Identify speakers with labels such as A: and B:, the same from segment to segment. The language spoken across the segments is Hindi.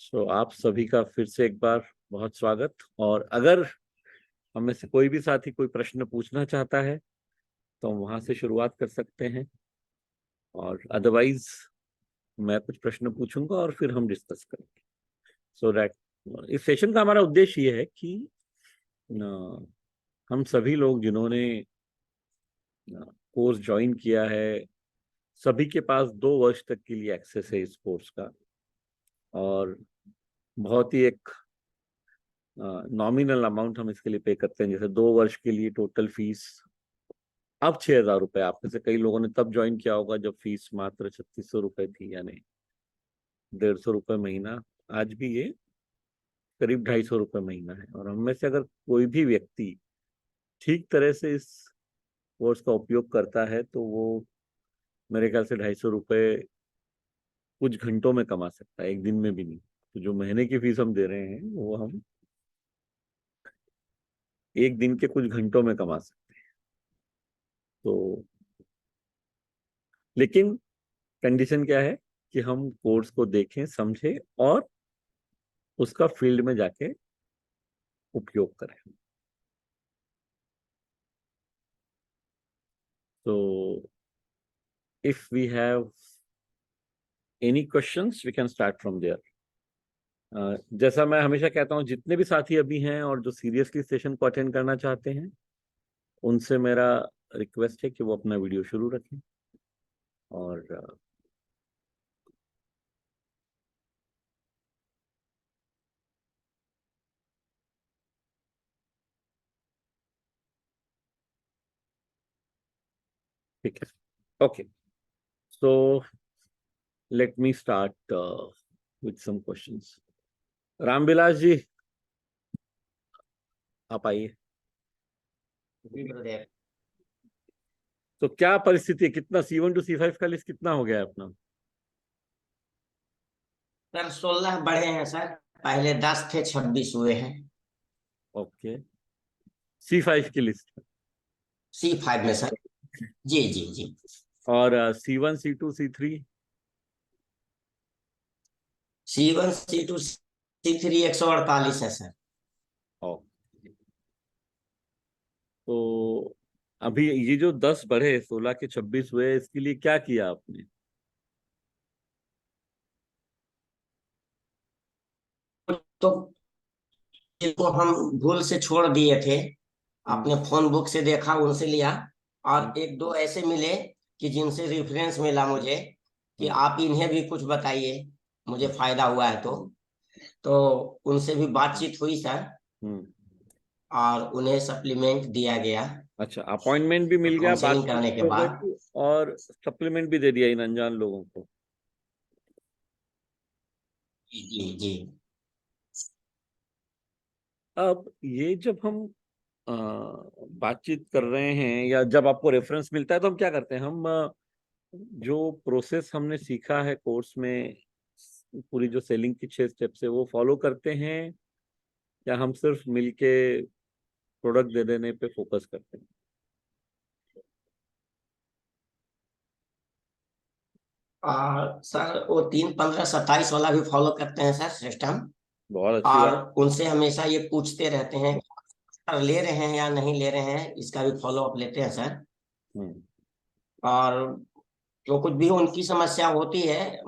A: आप सभी का फिर से एक बार बहुत स्वागत। और अगर हम में से कोई भी साथी कोई प्रश्न पूछना चाहता है तो हम वहां से शुरुआत कर सकते हैं, और अदरवाइज मैं कुछ प्रश्न पूछूंगा और फिर हम डिस्कस करेंगे। सो दैट इस सेशन का हमारा उद्देश्य ये है कि हम सभी लोग जिन्होंने कोर्स ज्वाइन किया है, सभी के पास 2 वर्ष तक के लिए एक्सेस है इस कोर्स का। और बहुत ही एक नॉमिनल अमाउंट हम इसके लिए पे करते हैं। जैसे 2 वर्ष के लिए टोटल फीस अब 6,000 रुपए। आप में से कई लोगों ने तब ज्वाइन किया होगा जब फीस मात्र 3600 रुपए थी, यानी 150 रुपए महीना। आज भी ये करीब 250 रुपए महीना है। और हम में से अगर कोई भी व्यक्ति ठीक तरह से इस कोर्स का उपयोग करता है तो वो मेरे ख्याल से 250 रुपए कुछ घंटों में कमा सकता है, एक दिन में भी नहीं। तो जो महीने की फीस हम दे रहे हैं वो हम एक दिन के कुछ घंटों में कमा सकते हैं। तो लेकिन कंडीशन क्या है कि हम कोर्स को देखें, समझें और उसका फील्ड में जाके उपयोग करें। तो if we have any questions we can start from there. जैसा मैं हमेशा कहता हूँ, जितने भी साथी अभी हैं और जो सीरियसली सेशन को अटेंड करना चाहते हैं, उनसे मेरा रिक्वेस्ट है कि वो अपना वीडियो शुरू रखें। और ठीक है, okay. So let me start with some questions. Ramvilas ji, आप आइए। तो क्या परिस्थिति है, कितना C1 to C5 का लिस्ट कितना हो गया है अपना?
B: सर 16 बढ़े हैं सर। पहले 10 थे, 26 हुए हैं।
A: ओके, C5 की लिस्ट।
B: C5 में सर। जी जी जी।
A: और C1 C2 C3?
B: C1 C2 C3 148 है सर।
A: ओ, तो अभी ये जो 10 बढ़े, 16 के 26 हुए, इसके लिए क्या किया आपने?
B: तो इसको हम भूल से छोड़ दिए थे।
A: हम्म,
B: अपने फोन बुक से देखा, उनसे लिया।
A: हम्म,
B: और एक दो ऐसे मिले कि जिनसे रेफरेंस मिला मुझे कि
A: हम्म,
B: आप इन्हें भी कुछ बताइए, मुझे
A: हम्म,
B: फायदा हुआ है तो उनसे भी बातचीत हुई सर।
A: हम्म।
B: और उन्हें सप्लीमेंट दिया गया
A: अच्छा, अपॉइंटमेंट भी मिल गया,
B: काउंसलिंग
A: बातचीत
B: करने के
A: भी हो
B: बाद।
A: गई, और सप्लीमेंट भी दे दिया इन अनजान लोगों को?
B: जी जी जी।
A: अब ये जब हम अ, बातचीत कर रहे हैं या जब आपको रेफरेंस मिलता है तो हम क्या करते हैं? हम जो प्रोसेस हमने सीखा है कोर्स में, पूरी जो सेलिंग की 6 स्टेप्स है, वो फॉलो करते हैं, या हम सिर्फ मिलके प्रोडक्ट दे देने पे फोकस करते हैं?
B: और सर वो 3 15 27 वाला भी फॉलो करते हैं सर सिस्टम।
A: बहुत अच्छी
B: और
A: बात।
B: उनसे हमेशा ये पूछते रहते हैं सर ले रहे हैं या नहीं ले रहे हैं, इसका भी फॉलो अप लेते हैं सर।
A: हम्म,
B: और जो कुछ भी उनकी समस्या होती है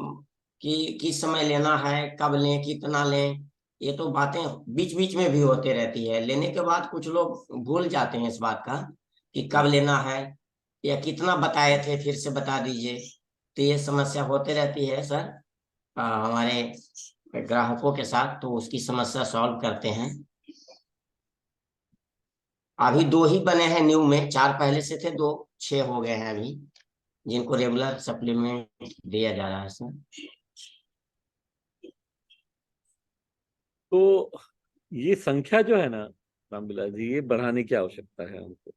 B: कि किस समय लेना है, कब लें, कितना लें, ये तो बातें बीच बीच में भी होते रहती है। लेने के बाद कुछ लोग भूल जाते हैं इस बात का कि
A: हम्म।
B: कब लेना है या कितना बताए थे, फिर से बता दीजिए। तो ये समस्या होते रहती है सर हमारे ग्राहकों के साथ, तो उसकी समस्या सॉल्व करते हैं। अभी 2 ही बने हैं न्यू में, 4 पहले से थे, 2 6 हो गए हैं अभी जिनको रेगुलर सप्लीमेंट दिया जा रहा है सर।
A: तो ये संख्या जो है ना रामविलास जी, ये बढ़ाने की आवश्यकता है हमको।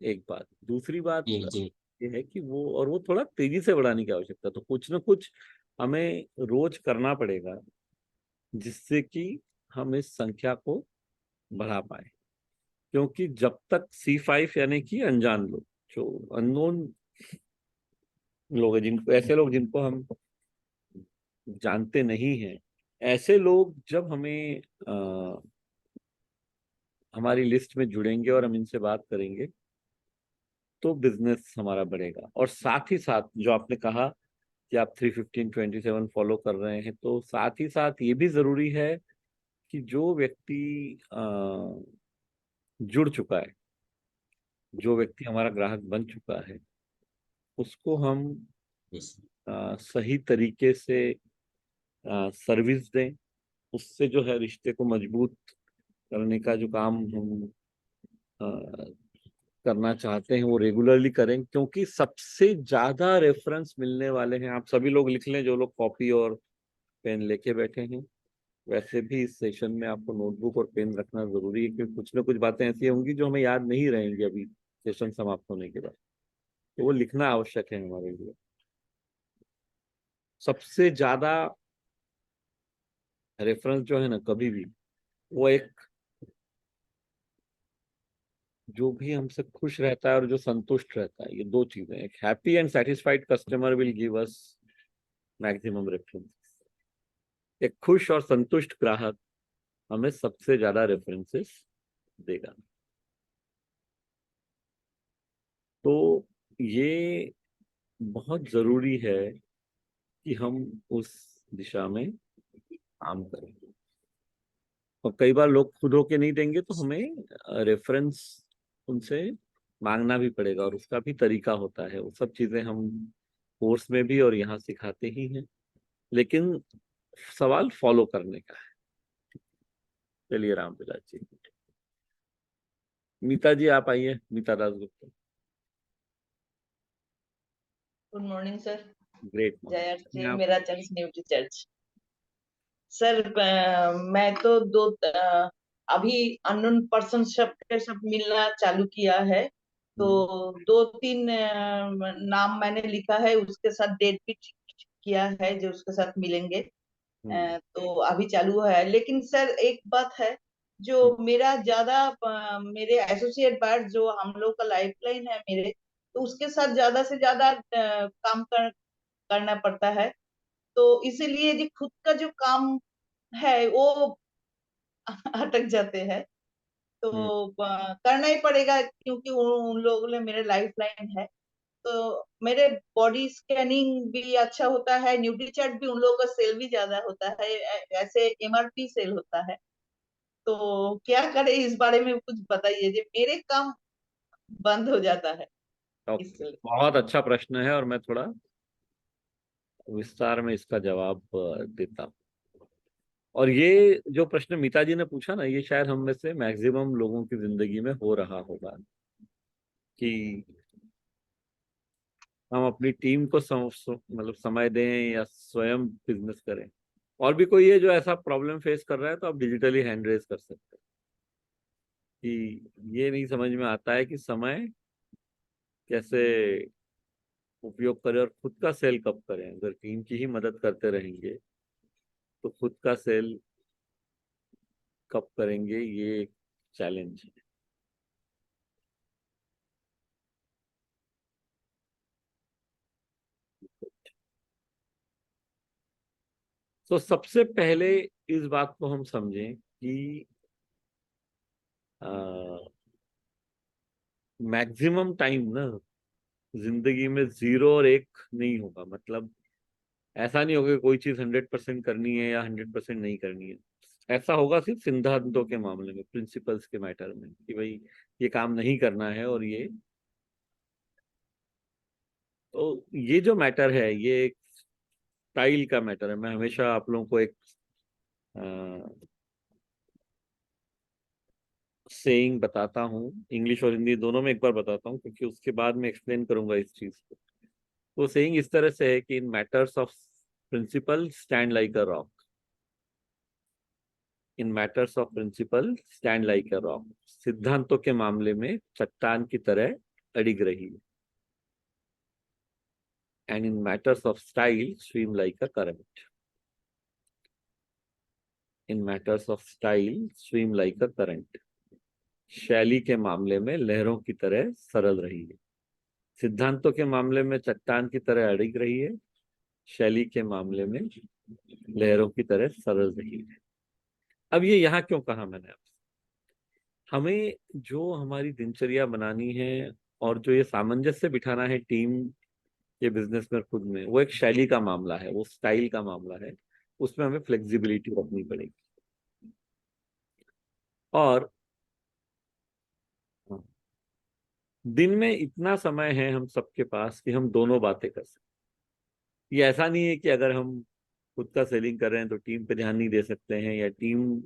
A: एक बात, दूसरी बात
B: जी जी।
A: ये है कि वो थोड़ा तेजी से बढ़ाने की आवश्यकता। तो कुछ ना कुछ हमें रोज करना पड़ेगा जिससे कि हम इस संख्या को बढ़ा पाए। क्योंकि जब तक C5 यानी कि अनजान लोग, जो अननोन लोग हैं, जिनको ऐसे लोग जिनको हम जानते नहीं हैं, ऐसे लोग जब हमें हमारी लिस्ट में जुड़ेंगे और हम इनसे बात करेंगे तो बिजनेस हमारा बढ़ेगा। और साथ ही साथ जो आपने कहा कि आप 315/27 फॉलो कर रहे हैं, तो साथ ही साथ ये भी जरूरी है कि जो व्यक्ति जुड़ चुका है, जो व्यक्ति हमारा ग्राहक बन चुका है, उसको हम
B: Yes.
A: सही तरीके से सर्विस दें। उससे जो है रिश्ते को मजबूत करने का जो काम हम अ, करना चाहते हैं वो रेगुलरली करें, क्योंकि सबसे ज्यादा रेफरेंस मिलने वाले हैं। आप सभी लोग लिख लें जो लोग कॉपी और पेन लेके बैठे हैं। वैसे भी इस सेशन में आपको नोटबुक और पेन रखना जरूरी है, क्योंकि कुछ ना कुछ बातें ऐसी होंगी जो हमें याद नहीं रहेंगी अभी सेशन समाप्त होने के बाद, तो वो लिखना आवश्यक है हमारे लिए। सबसे ज्यादा रेफरेंस जो है ना कभी भी, वो एक जो भी हमसे खुश रहता है और जो संतुष्ट रहता है, ये दो चीजें। एक happy and satisfied customer will give us maximum reference. एक खुश और संतुष्ट ग्राहक हमें सबसे ज्यादा रेफरेंसेस देगा। तो ये बहुत जरूरी है कि हम उस दिशा में काम करें। और कई बार लोग खुद होके नहीं देंगे तो हमें रेफरेंस उनसे मांगना भी पड़ेगा, और उसका भी तरीका होता है। वो सब चीजें हम कोर्स में भी और यहाँ सिखाते ही हैं, लेकिन सवाल फॉलो करने का है। चलिए रामविलास जी। मीता जी आप आइए, Meeta Das Gupta.
C: Good morning sir.
A: Great
C: जय अर्थ
A: मॉर्निंग
C: से
A: आप।
C: मेरा चर्च न्यूट्री चर्च। सर मैं तो अभी अननोन पर्सन सब के सब मिलना चालू किया है। तो दो तीन नाम मैंने लिखा है, उसके साथ डेट भी किया है जो उसके साथ मिलेंगे। तो अभी चालू है। लेकिन सर एक बात है, जो मेरा ज्यादा मेरे एसोसिएट बार जो हम लोग का लाइफलाइन है मेरे, तो उसके साथ ज्यादा से ज्यादा करना पड़ता है। तो इसीलिए जो खुद का जो काम है वो अटक जाते हैं। तो करना ही पड़ेगा, क्योंकि उन लोगों ने मेरे लाइफ लाइन है। तो मेरे बॉडी स्कैनिंग भी अच्छा होता है, न्यूट्री चार्ट भी, उन लोगों का सेल भी ज्यादा होता है, ऐसे एमआरपी सेल होता है। तो क्या करें इस बारे में कुछ बताइए, जो मेरे काम बंद हो जाता है इसलिए।
A: बहुत अच्छा प्रश्न है, और मैं थोड़ा विस्तार में इसका जवाब देता हूँ। और ये जो प्रश्न मीता जी ने पूछा ना, ये शायद हम में से मैक्सिमम लोगों की जिंदगी में हो रहा होगा कि हम अपनी टीम को मतलब समय दें या स्वयं बिजनेस करें। और भी कोई है जो ऐसा प्रॉब्लम फेस कर रहा है तो आप डिजिटली हैंड रेज कर सकते हैं कि ये नहीं समझ में आता है कि समय कैसे उपयोग करें और खुद का सेल कब करें। अगर टीम की ही मदद करते रहेंगे तो खुद का सेल कब करेंगे, ये एक चैलेंज है। तो सबसे पहले इस बात को हम समझें कि मैक्सिमम टाइम ना जिंदगी में 0 और 1 नहीं होगा। मतलब ऐसा नहीं होगा कि कोई चीज 100% करनी है या 100% नहीं करनी है। ऐसा होगा सिर्फ सिद्धांतों के मामले में, प्रिंसिपल्स के मैटर में, कि भाई ये काम नहीं करना है। और ये तो ये जो मैटर है ये एक स्टाइल का मैटर है। मैं हमेशा आप लोगों को एक सेइंग बताता हूँ, इंग्लिश और हिंदी दोनों में एक बार बताता हूँ, क्योंकि उसके बाद में एक्सप्लेन करूंगा इस चीज को। तो सेइंग इस तरह से है कि in matters of principle stand like a rock. In matters of principle stand like a rock. सिद्धांतों के मामले में चट्टान की तरह अड़िग रही है। And in matters of style swim like a current. In matters of style swim like a current. शैली के मामले में लहरों की तरह सरल रही है। सिद्धांतों के मामले में चट्टान की तरह अड़िग रही है। शैली के मामले में लहरों की तरह सरल रही है। अब ये यहाँ क्यों कहा मैंने आपसे, हमें जो हमारी दिनचर्या बनानी है और जो ये सामंजस्य बिठाना है टीम के बिजनेस में खुद में, वो एक शैली का मामला है, वो स्टाइल का मामला है। उसमें हमें फ्लेक्सिबिलिटी रखनी पड़ेगी। और दिन में इतना समय है हम सबके पास कि हम दोनों बातें कर सकते। ये ऐसा नहीं है कि अगर हम खुद का सेलिंग कर रहे हैं तो टीम पे ध्यान नहीं दे सकते हैं, या टीम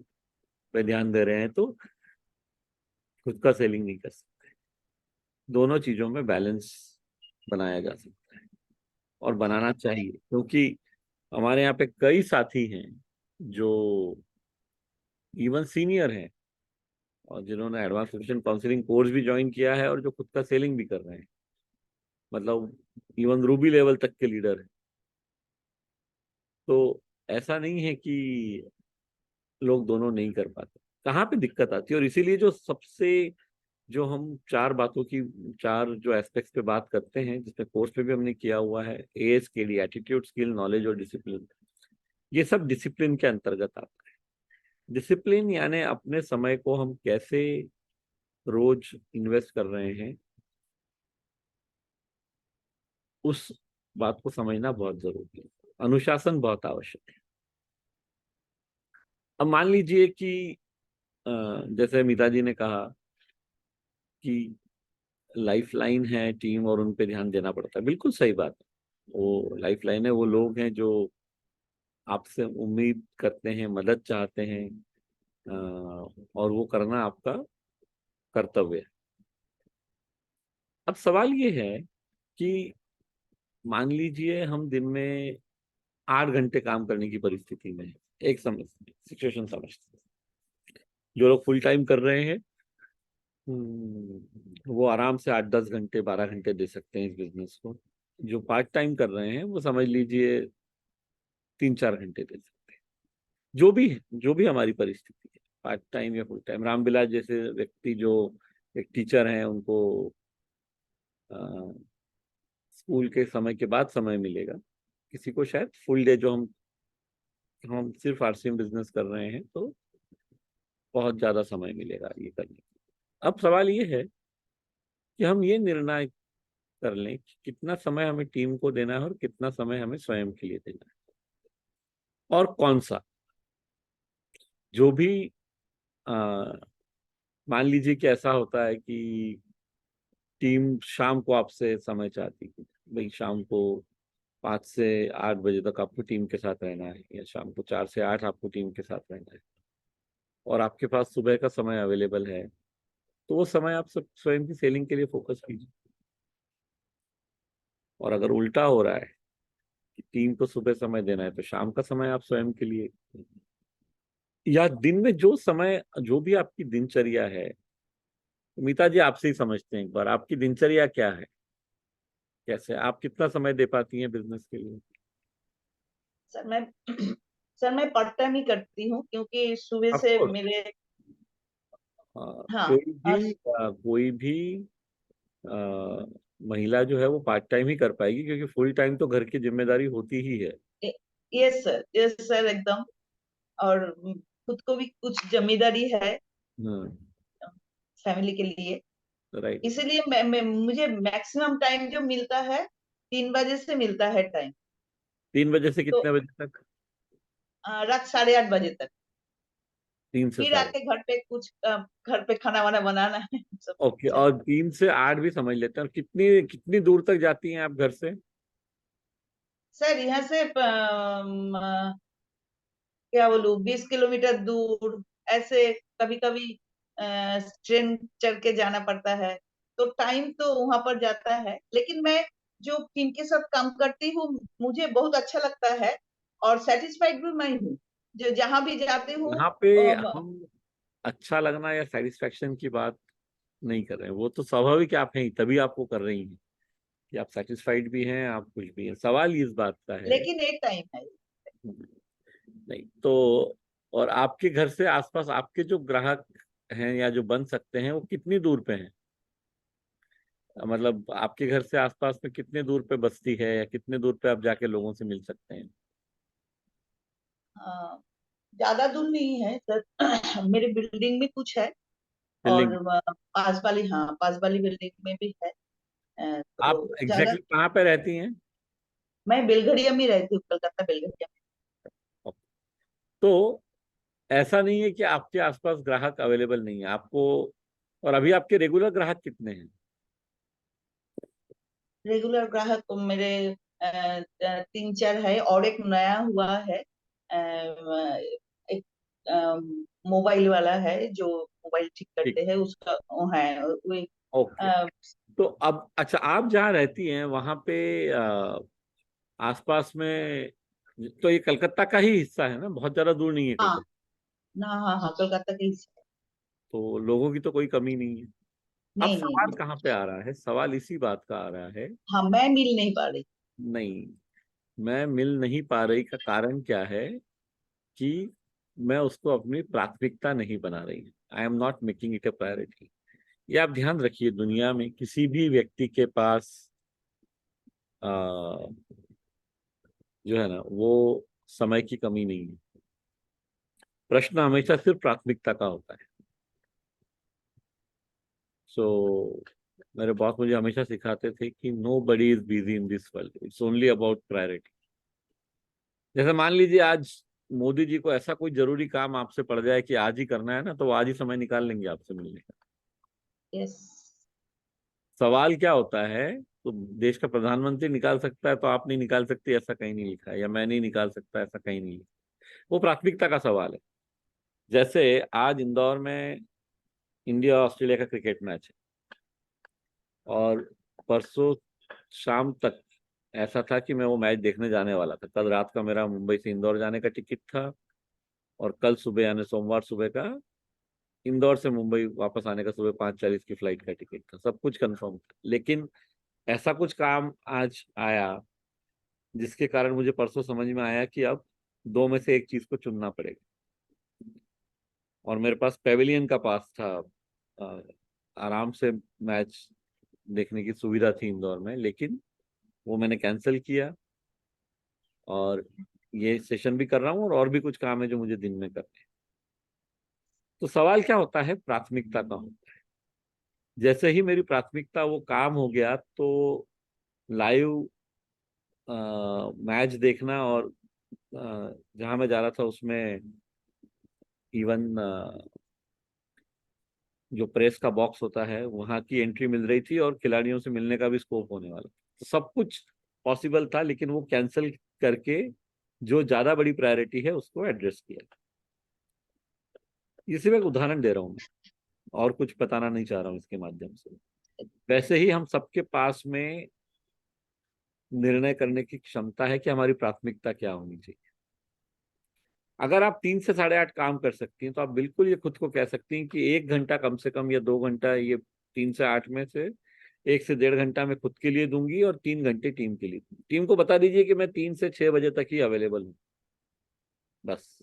A: पे ध्यान दे रहे हैं तो खुद का सेलिंग नहीं कर सकते। दोनों चीजों में बैलेंस बनाया जा सकता है और बनाना चाहिए, क्योंकि हमारे यहाँ पे कई साथी हैं जो इवन सीनियर हैं और जिन्होंने एडवांस प्रोफेशनल काउंसलिंग कोर्स भी ज्वाइन किया है और जो खुद का सेलिंग भी कर रहे हैं, मतलब इवन रूबी लेवल तक के लीडर हैं। तो ऐसा नहीं है कि लोग दोनों नहीं कर पाते। कहाँ पे दिक्कत आती है, और इसीलिए जो सबसे, जो हम चार बातों की, चार जो एस्पेक्ट्स पे बात करते हैं, जिसमें कोर्स पे भी हमने किया हुआ है, ASKD, एटीट्यूड, स्किल, नॉलेज और डिसिप्लिन, ये सब डिसिप्लिन के अंतर्गत आता है। डिसिप्लिन यानी अपने समय को हम कैसे रोज इन्वेस्ट कर रहे हैं, उस बात को समझना बहुत जरूरी है। अनुशासन बहुत आवश्यक है। अब मान लीजिए कि जैसे मीता जी ने कहा कि लाइफ लाइन है टीम और उन पे ध्यान देना पड़ता है, बिल्कुल सही बात है। वो लाइफ लाइन है, वो लोग हैं जो आपसे उम्मीद करते हैं, मदद चाहते हैं, और वो करना आपका कर्तव्य है। अब सवाल ये है कि मान लीजिए हम दिन में 8 घंटे काम करने की परिस्थिति में हैं। एक सिचुएशन समझते हैं। जो लोग फुल टाइम कर रहे हैं, वो आराम से 8-10 घंटे, 12 घंटे दे सकते हैं इस बिजनेस को। जो पार्ट टाइम कर रहे हैं वो समझ लीजिए 3-4 घंटे दे सकते हैं। जो भी हमारी परिस्थिति है, पार्ट टाइम या फुल टाइम। रामविलास जैसे व्यक्ति जो एक टीचर हैं, उनको स्कूल के समय के बाद समय मिलेगा। किसी को शायद फुल डे, जो हम सिर्फ RCM बिजनेस कर रहे हैं, तो बहुत ज्यादा समय मिलेगा ये करने को। अब सवाल ये है कि हम ये निर्णय कर लें कि कितना समय हमें टीम को देना है और कितना समय हमें स्वयं के लिए देना है, और कौन सा। जो भी आ, मान लीजिए कि ऐसा होता है कि टीम शाम को आपसे समय चाहती है, भाई शाम को 5 से 8 बजे तक आपको टीम के साथ रहना है, या शाम को 4 से 8 आपको टीम के साथ रहना है, और आपके पास सुबह का समय अवेलेबल है, तो वो समय आप सब स्वयं की सेलिंग के लिए फोकस कीजिए। और अगर उल्टा हो रहा है कि टीम को सुबह समय देना है, तो शाम का समय आप स्वयं के लिए, या दिन में जो समय, जो भी आपकी दिनचर्या है। मीता जी, आपसे ही समझते हैं एक बार, आपकी दिनचर्या क्या है, कैसे आप कितना समय दे पाती हैं बिजनेस के लिए?
C: सर मैं सर मैं पार्ट टाइम ही करती हूँ, क्योंकि सुबह
A: ऑफ
C: से
A: कोर्स,
C: मेरे, हाँ, और
A: कोई भी महिला जो है वो पार्ट टाइम ही कर पाएगी, क्योंकि फुल टाइम तो घर की जिम्मेदारी होती ही है।
C: यस सर एकदम। और खुद को भी कुछ जिम्मेदारी है फैमिली के लिए।
A: राइट।
C: इसीलिए मुझे मैक्सिमम टाइम जो मिलता है 3 बजे से मिलता है टाइम।
A: 3 बजे से
C: तो
A: कितने बजे तक?
C: रात 8:30 बजे तक।
A: 3 से
C: फिर
A: 7?
C: आके घर पे कुछ घर पे खाना वाना बनाना है, सब
A: ओके,
C: कुछ है।
A: और 3 से 8 भी समझ लेते हैं। और कितनी कितनी दूर तक जाती हैं आप घर से?
C: सर यहाँ से क्या बोलूं, 20 किलोमीटर दूर ऐसे। कभी कभी ट्रेन चढ़ के जाना पड़ता है, तो टाइम तो वहां पर जाता है। लेकिन मैं जो टीम के साथ काम करती हूँ, मुझे बहुत अच्छा लगता है, और सेटिस्फाइड भी मैं हूँ। जो जहां भी जाती हूँ
A: यहाँ पे
C: अम,
A: हम अच्छा लगना या सेटिस्फेक्शन की बात नहीं कर रहे हैं, वो तो स्वाभाविक है, आप हैं ही, तभी आपको कर रही हैं कि आप सेटिस्फाइड भी हैं, आप खुश भी हैं। सवाल इस बात का है।
C: लेकिन एक टाइम है।
A: नहीं तो, और आपके घर से आसपास आपके जो ग्राहक हैं या जो बन सकते हैं, वो कितनी दूर पे हैं? मतलब आपके घर से आसपास में कितने दूर पे बस्ती है, या कितने दूर पे आप जाके लोगों से मिल सकते हैं?
C: ज्यादा दूर नहीं है सर। मेरे बिल्डिंग में कुछ है,
A: बिल्डिंग।
C: और पास वाली बिल्डिंग में भी है।
A: आप
C: तो ज्यादा,
A: एग्जैक्टली कहाँ पे रहती हैं?
C: मैं बेलघड़िया में रहती हूँ, कलकत्ता बेलघड़िया
A: तो ऐसा नहीं है कि आपके आसपास ग्राहक अवेलेबल नहीं है आपको। और अभी आपके रेगुलर ग्राहक कितने हैं?
C: में। रेगुलर ग्राहक तो मेरे 3-4 है, और एक नया हुआ है। एक मोबाइल वाला है जो मोबाइल ठीक
A: ठीक।
C: करते हैं, उसका वो है वो
A: ओके।
C: अ,
A: तो अब अच्छा, आप जहाँ रहती हैं वहां पे आसपास में, तो ये कलकत्ता का ही हिस्सा है ना, बहुत ज्यादा दूर नहीं है
C: हाँ
A: कलकत्ता।
C: ना, हाँ हाँ, कोलकाता के हिस्से।
A: तो लोगों की तो कोई कमी नहीं है। अब
C: नहीं नहीं
A: सवाल
C: नहीं।
A: कहाँ पे आ रहा है? सवाल इसी बात का आ रहा है।
C: हाँ, मैं मिल नहीं पा रही।
A: नहीं, मैं मिल नहीं पा रही का कारण क्या है कि मैं उसको अपनी प्राथमिकता नहीं बना रही। I am not making it a priority. ये आप ध्यान रखिए, दुनिया में किसी भी व्यक्ति के पास आ, जो है ना, वो समय की कमी नहीं है। प्रश्न हमेशा सिर्फ प्राथमिकता का होता है। सो मेरे बॉस मुझे हमेशा सिखाते थे कि nobody is busy in this world, it's only about priority. जैसे मान लीजिए आज मोदी जी को ऐसा कोई जरूरी काम आपसे पड़ जाए कि आज ही करना है ना, तो वो आज ही समय निकाल लेंगे आपसे मिलने का।
C: यस।
A: सवाल क्या होता है, तो देश का प्रधानमंत्री निकाल सकता है तो आप नहीं निकाल सकती, ऐसा कहीं नहीं लिखा है, या मैं नहीं निकाल सकता ऐसा कहीं नहीं लिखा। वो प्राथमिकता का सवाल है। जैसे आज इंदौर में इंडिया ऑस्ट्रेलिया का क्रिकेट मैच है, और परसों शाम तक ऐसा था कि मैं वो मैच देखने जाने वाला था। कल रात का मेरा मुंबई से इंदौर जाने का टिकट था, और कल सुबह यानी सोमवार सुबह का इंदौर से मुंबई वापस आने का सुबह 5:40 की फ्लाइट का टिकट था। सब कुछ कंफर्म था, लेकिन ऐसा कुछ काम आज आया जिसके कारण मुझे परसों समझ में आया कि अब दो में से एक चीज को चुनना पड़ेगा। और मेरे पास पेविलियन का पास था, अ, आराम से मैच देखने की सुविधा थी इंदौर में, लेकिन वो मैंने कैंसिल किया। और ये सेशन भी कर रहा हूँ, और भी कुछ काम है जो मुझे दिन में करने हैं। तो सवाल क्या होता है? प्राथमिकता का होता है। जैसे ही मेरी प्राथमिकता वो काम हो गया, तो लाइव मैच देखना, और जहां मैं जा रहा था उसमें इवन जो प्रेस का बॉक्स होता है वहां की एंट्री मिल रही थी, और खिलाड़ियों से मिलने का भी स्कोप होने वाला। तो सब कुछ पॉसिबल था, लेकिन वो कैंसिल करके जो ज्यादा बड़ी प्रायोरिटी है उसको एड्रेस किया। ये सिर्फ एक उदाहरण दे रहा हूँ मैं, और कुछ बताना नहीं चाह रहा हूँ इसके माध्यम से। वैसे ही हम सबके पास में निर्णय करने की क्षमता है कि हमारी प्राथमिकता क्या होनी चाहिए। अगर आप 3 से 8:30 काम कर सकती हैं, तो आप बिल्कुल ये खुद को कह सकती हैं कि 1 घंटा कम से कम या 2 घंटा, ये 3 से 8 में से 1 से 1.5 घंटा मैं खुद के लिए दूंगी, और 3 घंटे टीम के लिए दूंगी। टीम को बता दीजिए कि मैं 3 से 6 बजे तक ही अवेलेबल हूँ, बस।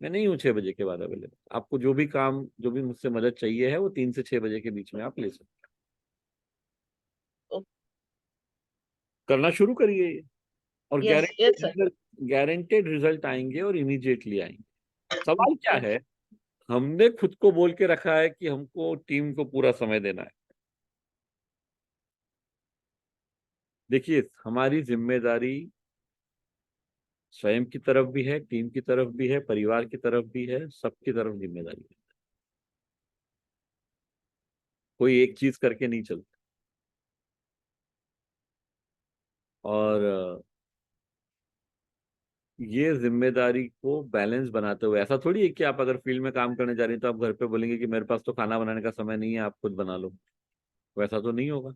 A: मैं नहीं हूँ 6 बजे के बाद अवेलेबल। आपको जो भी काम, जो भी मुझसे मदद चाहिए है, वो 3 से 6 बजे के बीच में आप ले सकते हैं। करना शुरू करिए ये, और
C: yes yes
A: guaranteed
C: sir.
A: Result, guaranteed result आएंगे, और इमीडिएटली आएंगे। सवाल क्या है? हमने खुद को बोल के रखा है कि हमको टीम को पूरा समय देना है। देखिए, हमारी जिम्मेदारी स्वयं की तरफ भी है, टीम की तरफ भी है, परिवार की तरफ भी है, सबकी तरफ जिम्मेदारी है। कोई एक चीज करके नहीं चलता। और ये जिम्मेदारी को बैलेंस बनाते हुए, ऐसा थोड़ी है कि आप अगर फील्ड में काम करने जा रही हैं तो आप घर पे बोलेंगे कि मेरे पास तो खाना बनाने का समय नहीं है, आप खुद बना लो। वैसा तो नहीं होगा।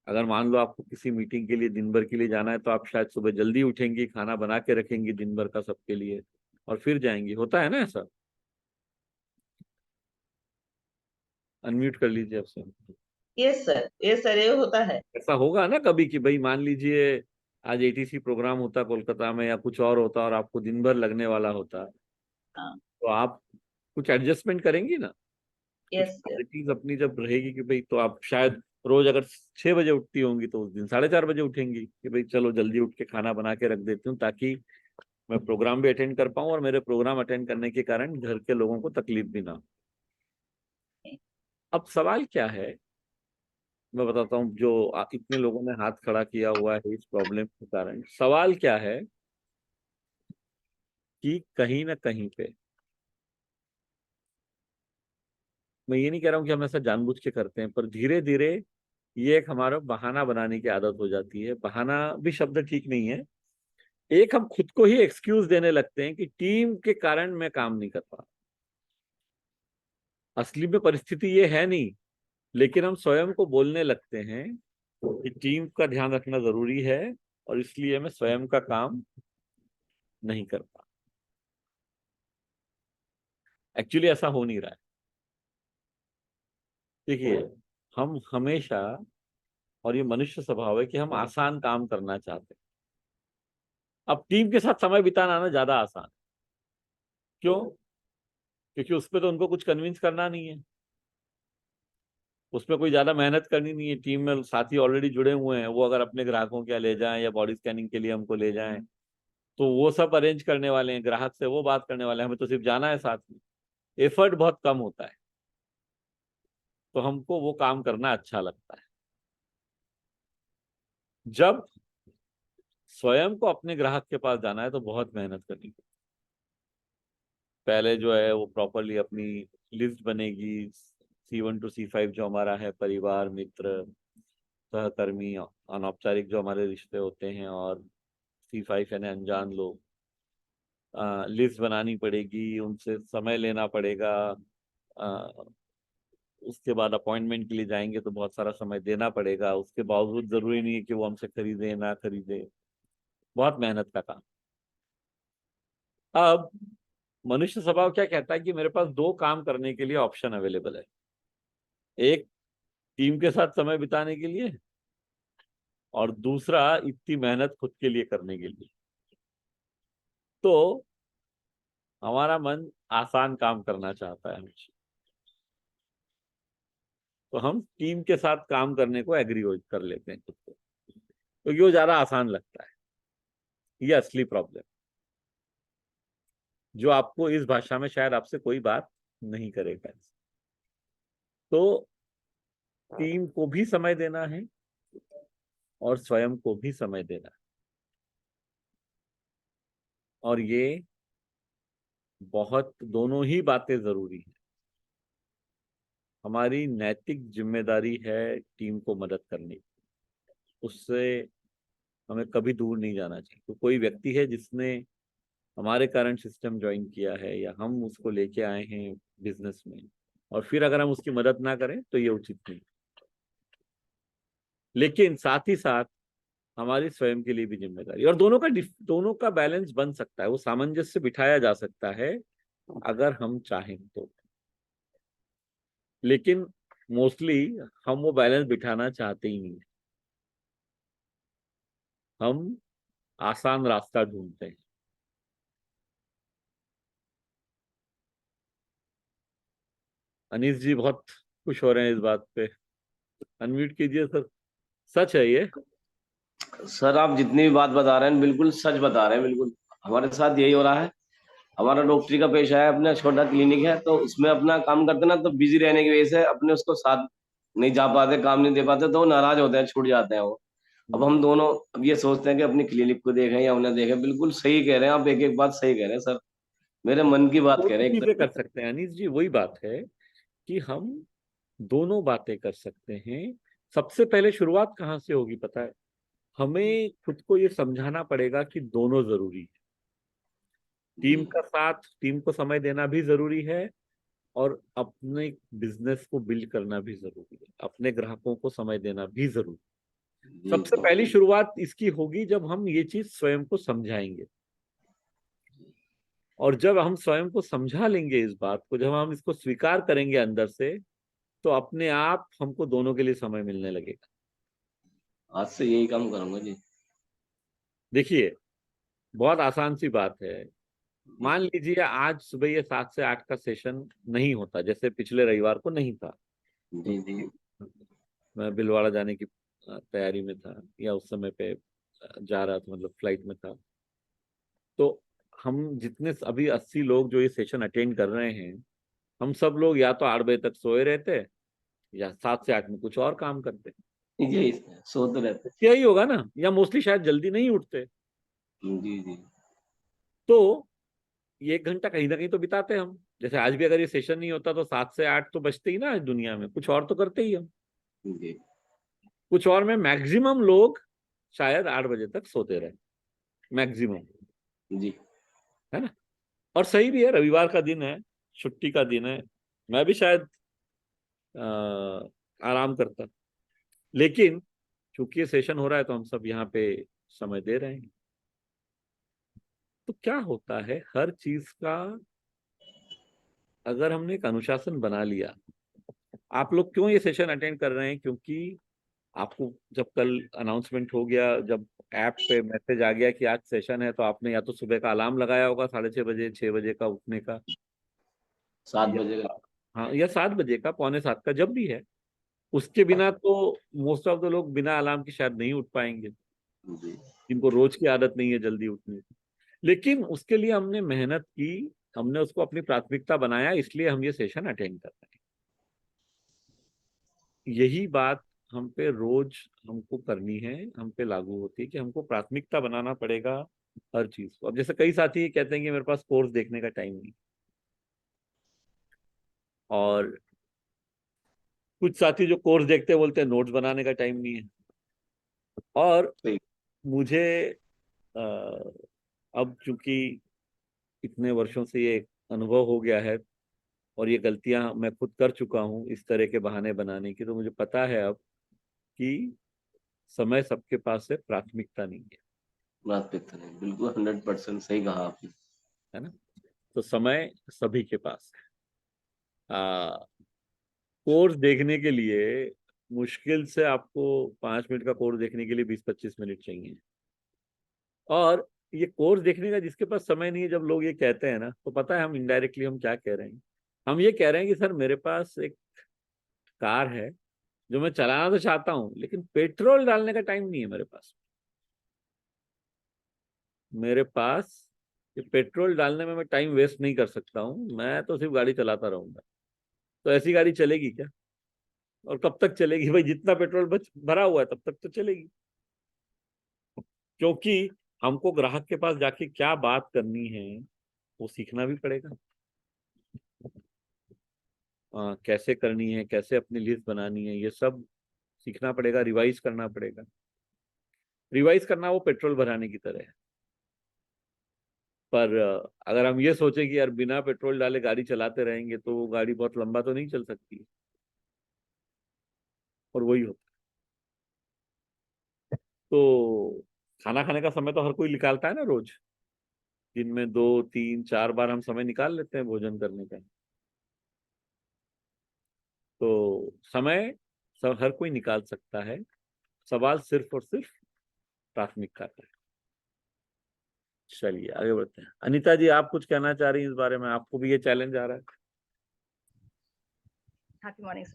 A: अगर मान लो आपको किसी मीटिंग के लिए दिन भर के लिए जाना है, तो आप शायद सुबह जल्दी उठेंगी, खाना बना के रखेंगी दिन भर का सबके लिए, और फिर जाएंगी। होता है ना ऐसा? अनम्यूट कर लीजिए आपसे।
C: यस सर, ये होता है।
A: ऐसा होगा ना कभी कि भाई मान लीजिए आज एटीसी प्रोग्राम होता कोलकाता में, या कुछ और होता, और आपको दिन भर लगने वाला होता,
C: हाँ।
A: तो आप कुछ एडजस्टमेंट करेंगी ना। कुछ
C: यस यस।
A: चीज अपनी जब रहेगी कि भाई, तो आप शायद रोज अगर 6 बजे उठती होंगी, तो उस दिन 4:30 बजे उठेंगी कि भाई चलो जल्दी उठ के खाना बना के रख देती हूँ, ताकि मैं प्रोग्राम भी अटेंड कर पाऊं और मेरे प्रोग्राम अटेंड करने के कारण घर के लोगों को तकलीफ भी ना हो। अब सवाल क्या है, मैं बताता हूँ। जो इतने लोगों ने हाथ खड़ा किया हुआ है इस प्रॉब्लम के कारण, सवाल क्या है कि कहीं ना कहीं पे, मैं ये नहीं कह रहा हूँ कि हम ऐसा जानबूझ के करते हैं, पर धीरे धीरे ये एक हमारा बहाना बनाने की आदत हो जाती है। बहाना भी शब्द ठीक नहीं है, एक हम खुद को ही एक्सक्यूज देने लगते हैं कि टीम के कारण मैं काम नहीं कर पा। असली में परिस्थिति ये है नहीं, लेकिन हम स्वयं को बोलने लगते हैं कि टीम का ध्यान रखना जरूरी है और इसलिए मैं स्वयं का काम नहीं कर पा। एक्चुअली ऐसा हो नहीं रहा है। देखिए, हम हमेशा, और ये मनुष्य स्वभाव है कि हम आसान काम करना चाहते हैं। अब टीम के साथ समय बिताना ना ज्यादा आसान है। क्यों? क्योंकि उसपे तो उनको कुछ कन्विंस करना नहीं है, उसमें कोई ज्यादा मेहनत करनी नहीं है। टीम में साथी ऑलरेडी जुड़े हुए हैं, वो अगर अपने ग्राहकों के यहाँ ले जाएं या बॉडी स्कैनिंग के लिए हमको ले जाएं तो वो सब अरेंज करने वाले हैं, ग्राहक से वो बात करने वाले हैं, हमें तो सिर्फ जाना है साथ में। एफर्ट बहुत कम होता है, तो हमको वो काम करना अच्छा लगता है। जब स्वयं को अपने ग्राहक के पास जाना है तो बहुत मेहनत करनी पड़ती है। पहले जो है वो प्रॉपरली अपनी लिस्ट बनेगी, C1 to C5 जो हमारा है, परिवार, मित्र, सहकर्मी, अनौपचारिक जो हमारे रिश्ते होते हैं, और C5 यानी अनजान लोग। लिस्ट बनानी पड़ेगी, उनसे समय लेना पड़ेगा। आ, उसके बाद अपॉइंटमेंट के लिए जाएंगे तो बहुत सारा समय देना पड़ेगा। उसके बावजूद जरूरी नहीं है कि वो हमसे खरीदे ना खरीदे, बहुत मेहनत का काम। अब मनुष्य स्वभाव क्या कहता है कि मेरे पास दो काम करने के लिए ऑप्शन अवेलेबल है, एक टीम के साथ समय बिताने के लिए और दूसरा इतनी मेहनत खुद के लिए करने के लिए। तो हमारा मन आसान काम करना चाहता है हमेशा, तो हम टीम के साथ काम करने को एग्री कर लेते हैं खुद को, क्योंकि वो ज्यादा आसान लगता है। ये असली प्रॉब्लम, जो आपको इस भाषा में शायद आपसे कोई बात नहीं करेगा। तो टीम को भी समय देना है और स्वयं को भी समय देना है, और ये बहुत, दोनों ही बातें जरूरी है। हमारी नैतिक जिम्मेदारी है टीम को मदद करने की, उससे हमें कभी दूर नहीं जाना चाहिए। तो कोई व्यक्ति है जिसने हमारे कारण सिस्टम ज्वाइन किया है या हम उसको लेके आए हैं बिजनेस में, और फिर अगर हम उसकी मदद ना करें तो ये उचित नहीं। लेकिन साथ ही साथ हमारी स्वयं के लिए भी जिम्मेदारी, और दोनों का बैलेंस बन सकता है, वो सामंजस्य बिठाया जा सकता है अगर हम चाहें तो। लेकिन मोस्टली हम वो बैलेंस बिठाना चाहते ही नहीं, हम आसान रास्ता ढूंढते हैं। अनीस जी बहुत खुश हो रहे हैं इस बात पे, अनम्यूट कीजिए सर। सच है ये।
D: सर आप जितनी भी बात बता रहे हैं बिल्कुल सच बता रहे हैं, बिल्कुल हमारे साथ यही हो रहा है। हमारा डॉक्टरी का पेशा है, अपना छोटा क्लिनिक है, तो उसमें अपना काम करते ना, तो बिजी रहने की वजह से अपने उसको साथ नहीं जा पाते, काम नहीं दे पाते, तो वो नाराज होते हैं, छूट जाते हैं वो। अब हम दोनों अब ये सोचते हैं कि अपनी क्लिनिक को देखें या उन्हें देखें। बिल्कुल सही कह रहे हैं आप, एक एक बात सही कह रहे हैं सर, मेरे मन की बात कह
A: दोनों
D: रहे हैं एक
A: चीजें
D: तरह
A: कर सकते हैं अनीस जी, वही बात है कि हम दोनों बातें कर सकते हैं। सबसे पहले शुरुआत कहाँ से होगी पता है? हमें खुद को ये समझाना पड़ेगा कि दोनों जरूरी है। टीम
D: से।
A: का साथ, टीम को समय देना भी जरूरी है, और अपने बिजनेस को बिल्ड करना भी जरूरी है, अपने ग्राहकों को समय देना भी जरूरी है।
D: जी
A: सबसे
D: जी
A: पहली शुरुआत इसकी होगी जब हम ये चीज स्वयं को समझाएंगे, और जब हम स्वयं को समझा लेंगे इस बात को, जब हम इसको स्वीकार करेंगे अंदर से, तो अपने आप हमको दोनों के लिए समय मिलने लगेगा।
D: आज से यही काम करूंगा जी।
A: देखिए, बहुत आसान सी बात है।
D: जी
A: मान लीजिए आज सुबह ये 7 से 8 का सेशन नहीं होता, जैसे पिछले रविवार को नहीं था,
D: जी जी
A: मैं बिलवाड़ा जाने की तैयारी में था, या उस समय पे जा रहा था, मतलब फ्लाइट में था। तो हम जितने अभी 80 लोग जो ये सेशन अटेंड कर रहे हैं, हम सब लोग या तो 8 बजे तक सोए रहते या 7 से 8 में कुछ और काम करते।
D: यही सोते रहते।
A: यही होगा ना, या मोस्टली शायद जल्दी नहीं उठते।
D: जी जी।
A: तो ये 1 घंटा कहीं ना कहीं तो बिताते हम। जैसे आज भी अगर ये सेशन नहीं होता तो 7 से 8 तो बचते ही ना आज दुनिया में, कुछ और तो करते ही हम।
D: जी
A: कुछ और में मैक्सिमम लोग शायद 8 बजे तक सोते रहे, मैक्सिमम,
D: जी।
A: है ना। और सही भी है, रविवार का दिन है, छुट्टी का दिन है, मैं भी शायद आराम करता। लेकिन चूंकि ये सेशन हो रहा है तो हम सब यहाँ पे समय दे रहे हैं। तो क्या होता है, हर चीज का अगर हमने एक अनुशासन बना लिया। आप लोग क्यों ये सेशन अटेंड कर रहे हैं? क्योंकि आपको जब कल अनाउंसमेंट हो गया, जब ऐप पे मैसेज आ गया कि आज सेशन है, तो आपने या तो सुबह का अलार्म लगाया होगा 6:30 बजे, 6 बजे का उठने का,
D: 7
A: या
D: बजे का।
A: हाँ, या 7 बजे का, पौने 7 का, जब भी है। उसके बिना तो मोस्ट ऑफ द लोग बिना अलार्म के शायद नहीं उठ पाएंगे,
D: जी
A: जिनको रोज की आदत नहीं है जल्दी उठने की। लेकिन उसके लिए हमने मेहनत की, हमने उसको अपनी प्राथमिकता बनाया, इसलिए हम ये सेशन अटेंड कर रहे हैं। यही बात हम पे रोज हमको करनी है, हम पे लागू होती है कि हमको प्राथमिकता बनाना पड़ेगा हर चीज को। अब जैसे कई साथी ये कहते हैं कि मेरे पास कोर्स देखने का टाइम नहीं, और कुछ साथी जो कोर्स देखते हैं बोलते हैं नोट्स बनाने का टाइम नहीं है। और
D: सही।
A: मुझे अ, अब चूंकि इतने वर्षों से ये अनुभव हो गया है, और ये गलतियां मैं खुद कर चुका हूँ इस तरह के बहाने बनाने की, तो मुझे पता है अब कि समय सबके पास है, प्राथमिकता नहीं है,
D: बात पे तो नहीं, बिल्कुल 100% सही कहा आपने।
A: है ना। तो समय सभी के पास है। कोर्स देखने के लिए मुश्किल से आपको 5 मिनट का कोर्स देखने के लिए 20-25 मिनट चाहिए। और ये कोर्स देखने का जिसके पास समय नहीं है, जब लोग ये कहते हैं ना, तो पता है हम इनडायरेक्टली हम क्या कह रहे हैं। हम ये कह रहे हैं कि सर मेरे पास एक कार है जो मैं चलाना तो चाहता हूं, लेकिन पेट्रोल डालने का टाइम नहीं है मेरे पास। मेरे पास ये पेट्रोल डालने में मैं टाइम वेस्ट नहीं कर सकता हूं, मैं तो सिर्फ गाड़ी चलाता रहूंगा। तो ऐसी गाड़ी चलेगी क्या? और कब तक चलेगी भाई? जितना पेट्रोल बच भरा हुआ है तब तक तो चलेगी। क्योंकि हमको ग्राहक के पास जाके क्या बात करनी है वो सीखना भी पड़ेगा। कैसे करनी है, कैसे अपनी लिस्ट बनानी है, ये सब सीखना पड़ेगा, रिवाइज करना पड़ेगा। रिवाइज करना वो पेट्रोल भराने की तरह है। पर अगर हम ये सोचें कि यार बिना पेट्रोल डाले गाड़ी चलाते रहेंगे तो वो गाड़ी बहुत लंबा तो नहीं चल सकती। और वही होता है। तो खाना खाने का समय तो हर कोई निकालता है ना रोज। दिन में 2, 3, 4 बार हम समय निकाल लेते हैं भोजन करने का। तो समय सब हर कोई निकाल सकता है, सवाल सिर्फ और सिर्फ प्राथमिकता का है। चलिए आगे बढ़ते हैं। अनीता जी, आप कुछ कहना चाह रही हैं इस बारे में? आपको भी ये चैलेंज आ रहा है?
E: हैप्पी मॉर्निंग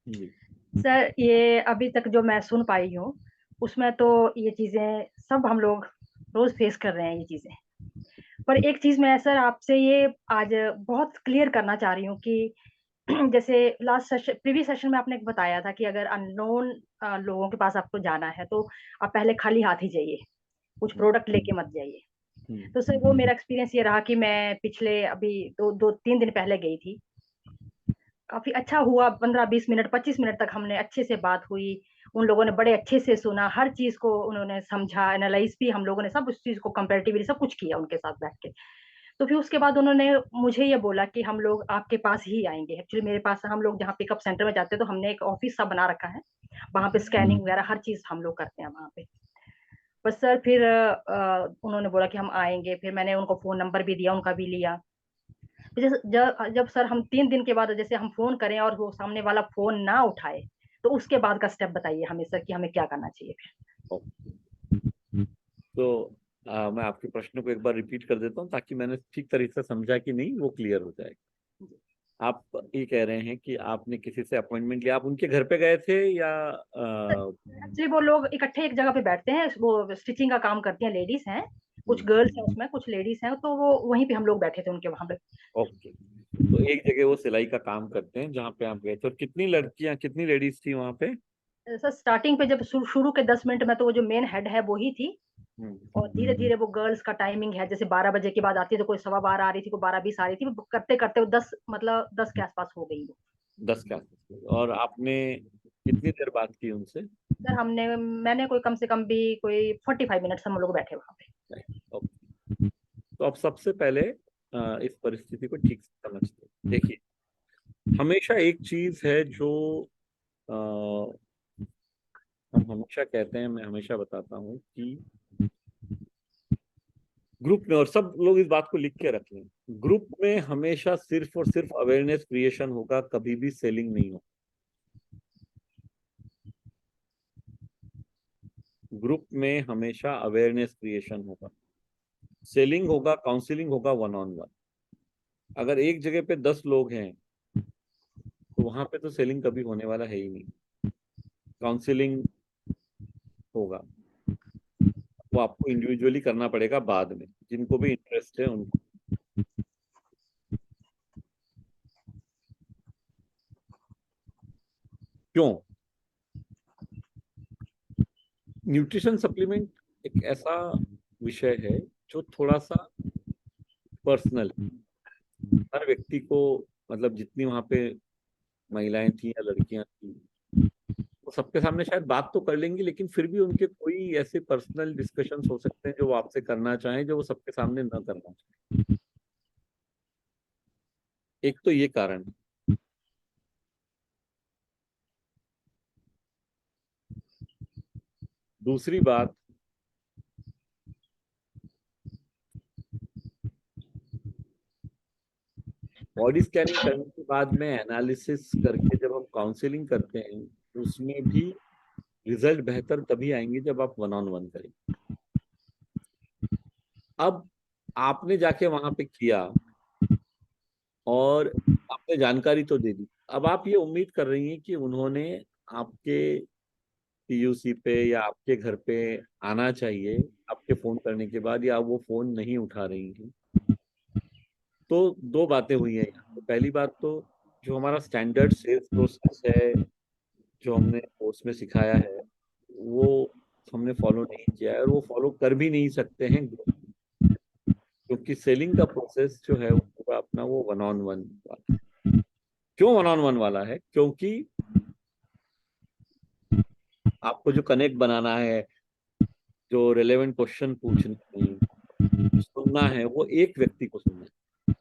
A: जी।
E: सर। ये अभी तक जो मैं सुन पाई हूँ उसमें तो ये चीजें सब हम लोग रोज फेस कर रहे हैं ये चीजें। पर एक चीज मैं सर आपसे ये आज बहुत क्लियर करना चाह रही हूँ कि जैसे लास्ट सेशन, प्रीवियस सेशन में आपने एक बताया था कि अगर अननोन लोगों के पास आपको जाना है तो आप पहले खाली हाथ ही जाइए, कुछ प्रोडक्ट लेके मत जाइए। तो सर वो मेरा एक्सपीरियंस ये रहा कि मैं पिछले अभी 2-3 दिन पहले गई थी। काफी अच्छा हुआ, 15-20 मिनट 25 मिनट तक हमने अच्छे से बात हुई। उन लोगों ने बड़े अच्छे से सुना, हर चीज को उन्होंने समझा, एनालाइज भी हम लोगों ने सब उस चीज को कंपैरेटिवली सब कुछ किया उनके साथ बैठ के। तो फिर उसके बाद उन्होंने मुझे ये बोला कि हम लोग आपके पास ही आएंगे। एक्चुअली मेरे पास, हम लोग जहाँ पिकअप सेंटर में जाते हैं तो हमने एक ऑफिस सा बना रखा है, वहां पे स्कैनिंग वगैरह हर चीज हम लोग करते हैं वहां पे। बस सर फिर उन्होंने बोला कि हम आएंगे, फिर मैंने उनको फोन नंबर भी दिया, उनका भी लिया। जब सर हम 3 दिन के बाद जैसे हम फोन करें और वो सामने वाला फोन ना उठाए, तो उसके बाद का स्टेप बताइए हमें सर कि हमें क्या करना चाहिए फिर।
A: तो मैं आपके प्रश्न को एक बार रिपीट कर देता हूँ ताकि मैंने ठीक तरीके से समझा कि नहीं, वो क्लियर हो जाए। आप ये कह रहे हैं कि आपने किसी से अपॉइंटमेंट लिया, आप उनके घर पे गए थे या
E: एक्चुअली वो लोग इकट्ठे एक जगह पे बैठते हैं, वो स्टिचिंग का काम करती हैं, लेडीज हैं, कुछ गर्ल्स हैं उसमें, कुछ लेडीज हैं, तो वो वहीं पे हम लोग बैठे थे उनके वहां पे।
A: ओके, तो एक जगह वो सिलाई का काम करते हैं जहाँ पे आप गए थे, और कितनी लड़कियां, कितनी लेडीज थी वहाँ पे?
E: सर स्टार्टिंग पे जब शुरू के 10 मिनट में तो वो जो मेन हेड है वो ही थी, और धीरे धीरे वो गर्ल्स का टाइमिंग है, जैसे 12 बजे के बाद आती है, तो कोई 12:15 आ रही थी, कोई 12:20 आ रही थी, करते करते वो 10 मतलब 10 के आसपास हो गई वो।
A: 10 के आसपास। और आपने कितनी देर बात की उनसे?
E: सर मैंने कोई कम से कम भी कोई 45 मिनट्स हम लोग बैठे वहां पे।
A: ओके, तो अब सबसे पहले इस परिस्थिति को ठीक से समझते हैं। देखिए, हमेशा एक चीज है जो अ, हम हमेशा कहते हैं, मैं हमेशा बताता हूँ कि ग्रुप में, और सब लोग इस बात को लिख के रख लें, ग्रुप में हमेशा सिर्फ और सिर्फ अवेयरनेस क्रिएशन होगा, कभी भी सेलिंग नहीं होगा। ग्रुप में हमेशा अवेयरनेस क्रिएशन होगा, सेलिंग होगा, काउंसलिंग होगा वन ऑन वन। अगर एक जगह पे 10 लोग हैं तो वहां पे तो सेलिंग कभी होने वाला है ही नहीं, काउंसलिंग होगा, वो आपको इंडिविजुअली करना पड़ेगा बाद में, जिनको भी इंटरेस्ट है उनको। क्यों? न्यूट्रिशन सप्लीमेंट एक ऐसा विषय है जो थोड़ा सा पर्सनल, हर व्यक्ति को, मतलब जितनी वहां पे महिलाएं थी या लड़कियां थी, वो सबके सामने शायद बात तो कर लेंगी, लेकिन फिर भी उनके कोई ऐसे पर्सनल डिस्कशंस हो सकते हैं जो वो आपसे करना चाहें, जो वो सबके सामने न करना चाहें। एक तो ये कारण है। दूसरी बात, बॉडी स्कैनिंग करने के बाद में एनालिसिस करके जब हम काउंसलिंग करते हैं, तो उसमें भी रिजल्ट बेहतर तभी आएंगे जब आप वन ऑन वन करेंगे। अब आपने जाके वहां पे किया और आपने जानकारी तो दे दी, अब आप ये उम्मीद कर रही हैं कि उन्होंने आपके पीयूसी पे या आपके घर पे आना चाहिए आपके फोन करने के बाद, या वो फोन नहीं उठा रही हैं। तो दो बातें हुई हैं यहाँ पे। पहली बात तो, जो हमारा स्टैंडर्ड सेल्स प्रोसेस है, जो हमने कोर्स में सिखाया है, वो हमने फॉलो नहीं किया है, और वो फॉलो कर भी नहीं सकते हैं, क्योंकि सेलिंग का प्रोसेस जो है वो पूरा अपना वो वन ऑन वन वाला है। क्यों वन ऑन वन वाला है? क्योंकि आपको जो कनेक्ट बनाना है, जो रिलेवेंट क्वेश्चन पूछने हैं, सुनना है, वो एक व्यक्ति को सुनना है।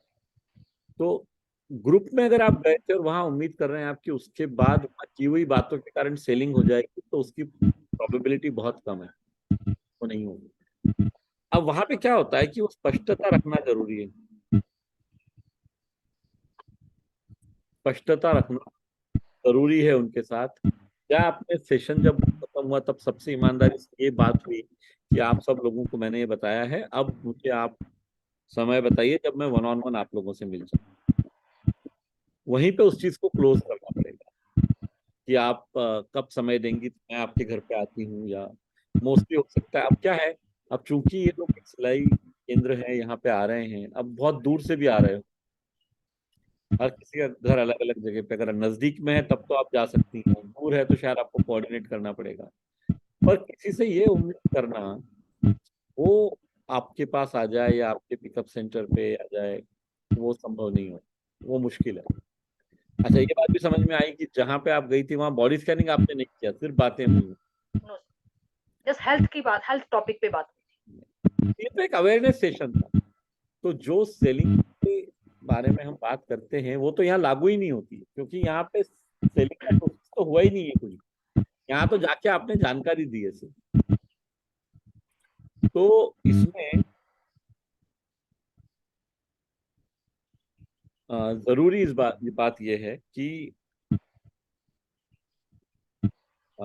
A: तो ग्रुप में अगर आप गए थे और वहां उम्मीद कर रहे हैं आपकी उसके बाद वहां की हुई बातों के कारण सेलिंग हो जाएगी, तो उसकी प्रोबेबिलिटी बहुत कम है, वो नहीं होगी। अब वहां पे क्या होता है कि वो स्पष्टता रखना जरूरी है। स्पष्टता रखना जरूरी है उनके साथ। क्या आपने सेशन जब खत्म हुआ तब सबसे ईमानदारी से ये बात हुई कि आप सब लोगों को मैंने ये बताया है, अब मुझे आप समय बताइए जब मैं वन ऑन वन आप लोगों से मिल सकूं? वहीं पे उस चीज को क्लोज करना पड़ेगा कि आप कब समय देंगी, तो मैं आपके घर पे आती हूँ, या मोस्टली हो सकता है। अब क्या है, अब चूंकि ये लोग सिलाई केंद्र है, यहाँ पे आ रहे हैं, अब बहुत दूर से भी आ रहे हो, हर किसी का घर अलग अलग जगह पे, अगर नजदीक में है तब तो आप जा सकती हैं, दूर है तो शायद आपको कोऑर्डिनेट करना पड़ेगा। पर किसी से ये उम्मीद करना वो आपके पास आ जाए या आपके पिकअप सेंटर पे आ जाए, वो संभव नहीं हो, वो मुश्किल है। अच्छा, ये बात भी समझ में आई कि जहाँ पे आप गई थी वहां बॉडी स्कैनिंग आपने नहीं किया, सिर्फ बातें हुई।
E: जस्ट हेल्थ की बात, हेल्थ टॉपिक पे बात हुई।
A: ये तो एक अवेयरनेस सेशन था। तो जो सेलिंग के बारे में हम बात करते हैं वो तो यहाँ लागू ही नहीं होती है, क्योंकि यहाँ पे सेलिंग का प्रोसेस तो हुआ ही नहीं है कुछ भी। यहाँ तो जाके आपने जानकारी दी है सिर्फ। तो इसमें जरूरी इस बात ये है कि अ,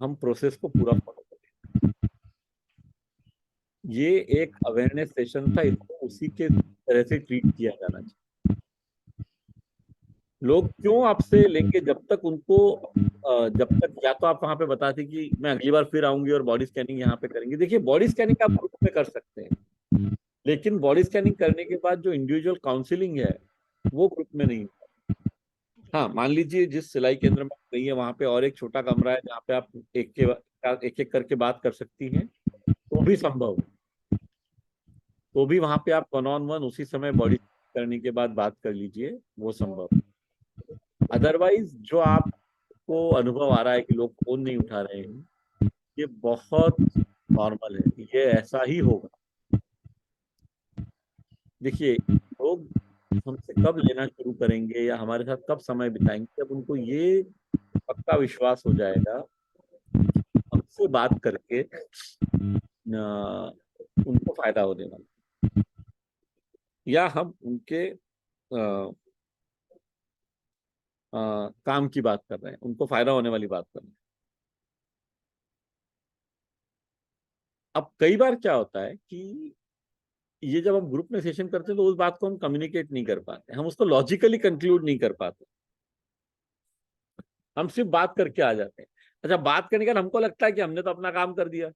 A: हम प्रोसेस को पूरा फॉलो करें। ये एक अवेयरनेस सेशन था, इसको उसी के तरह से ट्रीट किया जाना चाहिए। लोग क्यों आपसे लेंगे जब तक उनको जब तक या तो आप वहां पे बताते कि मैं अगली बार फिर आऊंगी और बॉडी स्कैनिंग यहाँ पे करेंगे। देखिए, बॉडी स्कैनिंग आप ग्रुप में कर सकते हैं, लेकिन बॉडी स्कैनिंग करने के बाद जो इंडिविजुअल काउंसलिंग है वो ग्रुप में नहीं। हाँ, मान लीजिए जिस सिलाई केंद्र में आप गई है वहां पे और एक छोटा कमरा है जहाँ पे आप एक एक करके बात कर सकती हैं, तो भी संभव है। तो भी वहां पे आप वन ऑन वन उसी समय बॉडी करने के बाद बात कर लीजिए, वो संभव है। अदरवाइज जो आपको अनुभव आ रहा है कि लोग फोन नहीं उठा रहे हैं, ये बहुत नॉर्मल है, ये ऐसा ही होगा। देखिए, लोग हमसे कब लेना शुरू करेंगे या हमारे साथ कब समय बिताएंगे जब उनको ये पक्का विश्वास हो जाएगा हमसे बात करके उनको फायदा होने वाला, या हम उनके काम की बात कर रहे हैं, उनको फायदा होने वाली बात कर रहे हैं। अब कई बार क्या होता है कि ये जब हम ग्रुप में सेशन करते हैं तो उस बात को हम कम्युनिकेट नहीं कर पाते, हम उसको लॉजिकली कंक्लूड नहीं कर पाते, हम सिर्फ बात करके आ जाते हैं। अच्छा, बात करने के बाद हमको लगता है कि हमने तो अपना काम कर दिया,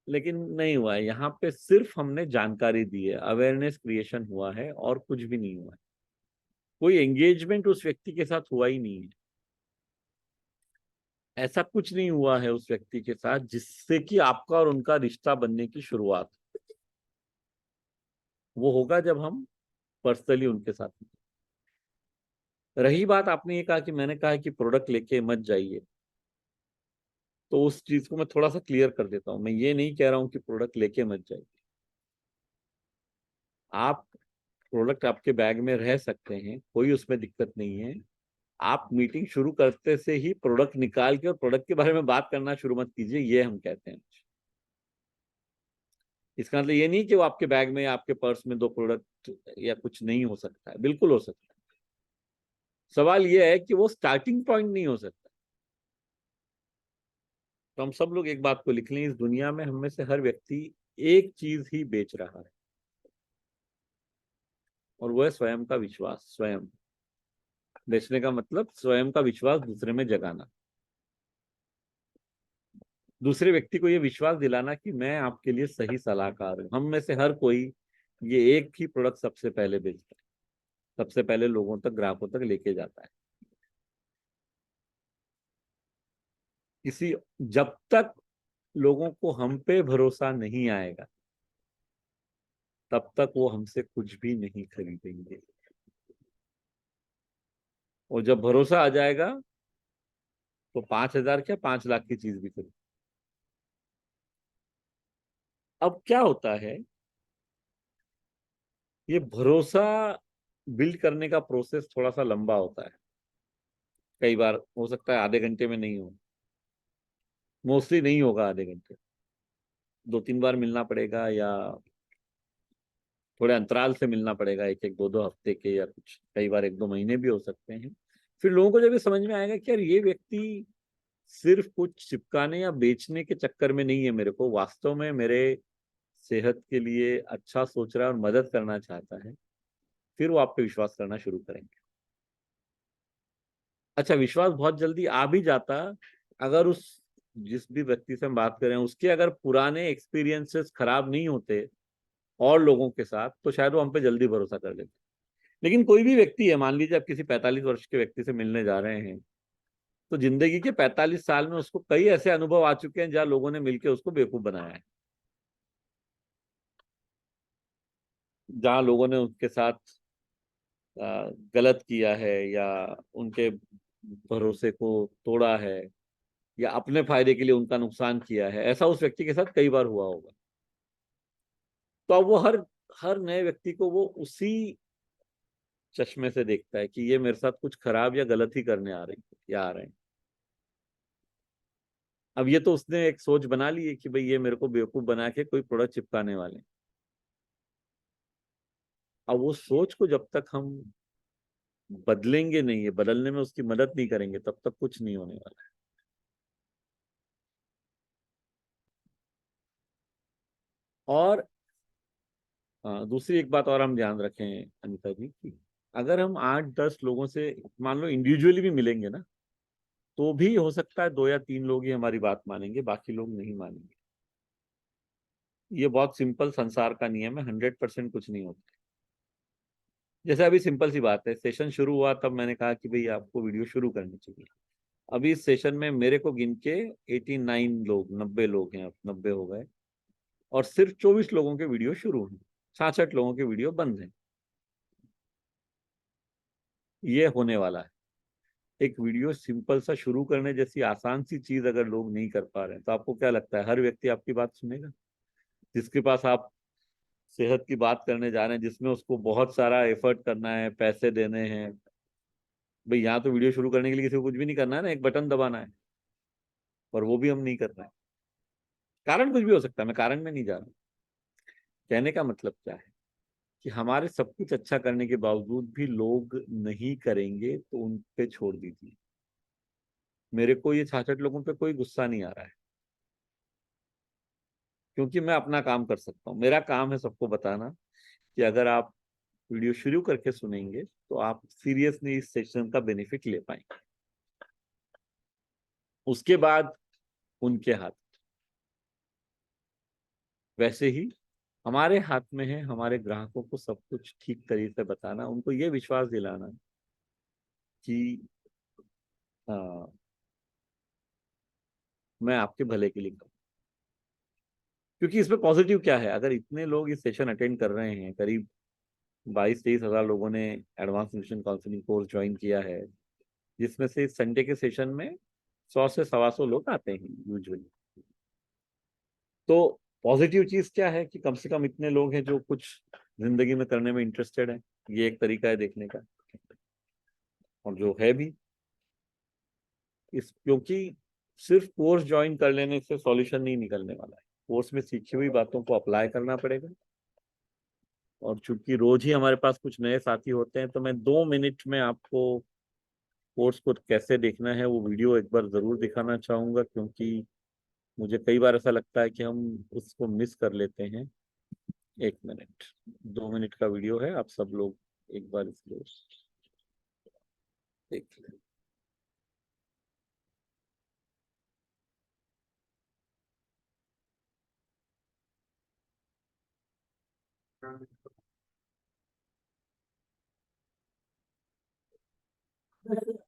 A: लेकिन नहीं हुआ है। यहाँ पे सिर्फ हमने जानकारी दी है, अवेयरनेस क्रिएशन हुआ है और कुछ भी नहीं हुआ है। कोई एंगेजमेंट उस व्यक्ति के साथ हुआ ही नहीं है। ऐसा कुछ नहीं हुआ है उस व्यक्ति के साथ जिससे कि आपका और उनका रिश्ता बनने की शुरुआत। वो होगा जब हम पर्सनली उनके साथ। रही बात, आपने ये कहा कि मैंने कहा कि प्रोडक्ट लेके मत जाइए, तो उस चीज को मैं थोड़ा सा क्लियर कर देता हूं। मैं ये नहीं कह रहा हूं कि प्रोडक्ट लेके मत जाइए। आप प्रोडक्ट आपके बैग में रह सकते हैं, कोई उसमें दिक्कत नहीं है। आप मीटिंग शुरू करते से ही प्रोडक्ट निकाल के और प्रोडक्ट के बारे में बात करना शुरू मत कीजिए, ये हम कहते हैं। इसका मतलब ये नहीं कि वो आपके बैग में या आपके पर्स में 2 प्रोडक्ट या कुछ नहीं हो सकता है, बिल्कुल हो सकता है। सवाल ये है कि वो स्टार्टिंग पॉइंट नहीं हो सकता। तो हम सब लोग एक बात को लिख लें, इस दुनिया में हम में से हर व्यक्ति एक चीज ही बेच रहा है, और वो है स्वयं का विश्वास। स्वयं बेचने का मतलब स्वयं का विश्वास दूसरे में जगाना, दूसरे व्यक्ति को ये विश्वास दिलाना कि मैं आपके लिए सही सलाहकार हूं। हम में से हर कोई ये एक ही प्रोडक्ट सबसे पहले बेचता है, सबसे पहले लोगों तक, ग्राहकों तक लेके जाता है। किसी जब तक लोगों को हम पे भरोसा नहीं आएगा तब तक वो हमसे कुछ भी नहीं खरीदेंगे, और जब भरोसा आ जाएगा तो 5,000 क्या 5 लाख की चीज भी खरीद। अब क्या होता है, ये भरोसा बिल्ड करने का प्रोसेस थोड़ा सा लंबा होता है। कई बार हो सकता है आधे घंटे में नहीं हो, मोस्टली नहीं होगा आधे घंटे, 2-3 बार मिलना पड़ेगा, या थोड़े अंतराल से मिलना पड़ेगा, एक एक 2-2 हफ्ते के, या कुछ कई बार 1-2 महीने भी हो सकते हैं। फिर लोगों को जब ये समझ में आएगा कि यार ये व्यक्ति सिर्फ कुछ चिपकाने या बेचने के चक्कर में नहीं है, मेरे को वास्तव में मेरे सेहत के लिए अच्छा सोच रहा है और मदद करना चाहता है, फिर वो आप पे विश्वास करना शुरू करेंगे। अच्छा, विश्वास बहुत जल्दी आ भी जाता अगर उस जिस भी व्यक्ति से हम बात कर रहे हैं उसके अगर पुराने एक्सपीरियंसेस खराब नहीं होते और लोगों के साथ, तो शायद वो हम पे जल्दी भरोसा कर लेते। लेकिन कोई भी व्यक्ति है, मान लीजिए आप किसी 45 वर्ष के व्यक्ति से मिलने जा रहे हैं, तो जिंदगी के 45 साल में उसको कई ऐसे अनुभव आ चुके हैं जहां लोगों ने मिलकर उसको बेवकूफ बनाया है, जहां लोगों ने उसके साथ गलत किया है, या उनके भरोसे को तोड़ा है, या अपने फायदे के लिए उनका नुकसान किया है। ऐसा उस व्यक्ति के साथ कई बार हुआ होगा। तो अब वो हर हर नए व्यक्ति को वो उसी चश्मे से देखता है कि ये मेरे साथ कुछ खराब या गलत ही करने आ रहे हैं या आ रहे हैं। अब ये तो उसने एक सोच बना ली है कि भाई ये मेरे को बेवकूफ बना के कोई प्रोडक्ट चिपकाने वाले हैं। अब वो सोच को जब तक हम बदलेंगे नहीं है, बदलने में उसकी मदद नहीं करेंगे, तब तक कुछ नहीं होने वाला है। और दूसरी एक बात और हम ध्यान रखें अनिता जी कि अगर हम 8-10 लोगों से मान लो इंडिविजुअली भी मिलेंगे ना, तो भी हो सकता है 2 या 3 लोग ही हमारी बात मानेंगे, बाकी लोग नहीं मानेंगे। ये बहुत सिंपल संसार का नियम है, 100% कुछ नहीं होता। जैसे अभी सिंपल सी बात है, सेशन शुरू हुआ तब मैंने कहा कि भाई आपको वीडियो शुरू करनी चाहिए। अभी इस सेशन में मेरे को गिन के 89 लोग, 90 लोग हैं, अब 90 हो गए, और सिर्फ 24 लोगों के वीडियो शुरू हैं, 66 लोगों के वीडियो बंद हैं। ये होने वाला है। एक वीडियो सिंपल सा शुरू करने जैसी आसान सी चीज अगर लोग नहीं कर पा रहे हैं, तो आपको क्या लगता है हर व्यक्ति आपकी बात सुनेगा? जिसके पास आप सेहत की बात करने जा रहे हैं, जिसमें उसको बहुत सारा एफर्ट करना है, पैसे देने हैं, भाई यहाँ तो वीडियो शुरू करने के लिए किसी को कुछ भी नहीं करना है ना, एक बटन दबाना है, पर वो भी हम नहीं कर रहे हैं। कारण कुछ भी हो सकता है, मैं कारण में नहीं जा रहा। कहने का मतलब क्या है कि हमारे सब कुछ अच्छा करने के बावजूद भी लोग नहीं करेंगे, तो उन पे छोड़ दीजिए। मेरे को ये 66 लोगों पे कोई गुस्सा नहीं आ रहा है, क्योंकि मैं अपना काम कर सकता हूँ। मेरा काम है सबको बताना कि अगर आप वीडियो शुरू करके सुनेंगे तो आप सीरियसली इस सेशन का बेनिफिट ले पाएंगे। उसके बाद उनके हाथ। वैसे ही हमारे हाथ में है हमारे ग्राहकों को सब कुछ ठीक तरीके से बताना, उनको ये विश्वास दिलाना कि मैं आपके भले के लिए करूँ। क्योंकि इसमें पॉजिटिव क्या है, अगर इतने लोग इस सेशन अटेंड कर रहे हैं, करीब 22-23 हजार लोगों ने advance nutrition counselling course join किया है, जिसमें से संडे के सेशन में 100 से 125 लोग आते हैं यूजुअली। तो पॉजिटिव चीज क्या है कि कम से कम इतने लोग हैं जो कुछ जिंदगी में करने में इंटरेस्टेड है। ये एक तरीका है देखने का, और जो है भी क्योंकि सिर्फ कोर्स ज्वाइन कर लेने से सॉल्यूशन नहीं निकलने वाला है। कोर्स में सीखी हुई बातों को अप्लाई करना पड़ेगा। और चूंकि रोज ही हमारे पास कुछ नए साथी होते हैं, तो मैं 2 मिनट में आपको कोर्स को कैसे देखना है वो वीडियो एक बार जरूर दिखाना चाहूंगा, क्योंकि मुझे कई बार ऐसा लगता है कि हम उसको मिस कर लेते हैं। 1 मिनट, 2 मिनट का वीडियो है, आप सब लोग एक बार इसको देख लें।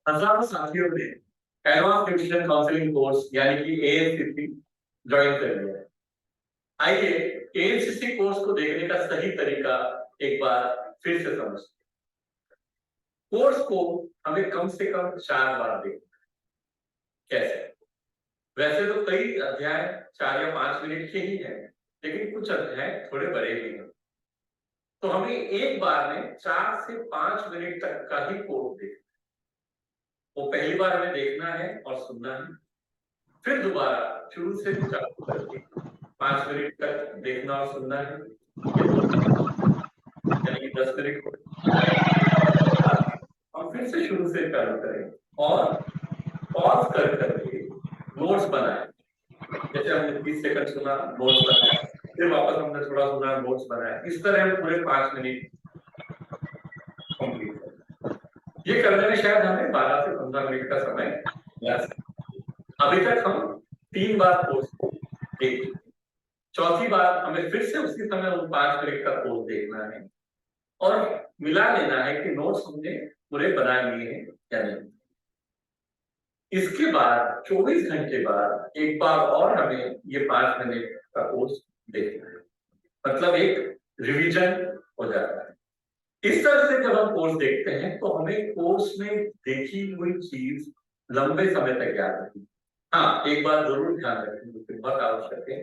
A: हजारों साथियों ने एडवांस न्यूट्रिशन काउंसलिंग कोर्स यानी कि एएनसीसी ज्वाइन कर लिया है। आइए एएनसीसी कोर्स को देखने का सही तरीका एक बार फिर से समझते हैं। कोर्स को हमें कम से कम 4 बार देखना। कैसे? वैसे तो कई अध्याय 4 या 5 मिनट के ही हैं, लेकिन कुछ अध्याय थोड़े बड़े भी हैं। तो हमें एक बार में 4 से 5 मिनट तक का ही कोर्स देखना। वो पहली बार हमें देखना है और सुनना है, फिर दोबारा शुरू से चालू करके 5 मिनट तक देखना और सुनना है, यानी कि 10 मिनट, और फिर से शुरू से चालू करें और पॉज कर करके नोट्स बनाए। जैसे हमने 30 सेकंड सुना, नोट्स बनाया, फिर वापस हमने थोड़ा सुना, नोट्स बनाया। इस तरह हम पूरे 5 मिनट कंप्लीट करें। ये करने में शायद हमें 12 से 15 मिनट का समय लग सकता है। अभी तक हम 3 बार कोर्स देख चुके। चौथी बार हमें फिर से उसी समय उन 5 मिनट का कोर्स देखना है और मिला लेना है कि नोट्स हमने पूरे बना लिए हैं या नहीं। इसके बाद 24 घंटे बाद एक बार और हमें ये 5 मिनट का कोर्स देखना है, मतलब एक रिवीजन हो जाता है। इस तरह से जब हम कोर्स देखते हैं तो हमें कोर्स में देखी हुई चीज लंबे समय तक याद रहती है। हाँ, एक बात जरूर ध्यान रखें, जो बहुत आवश्यक है,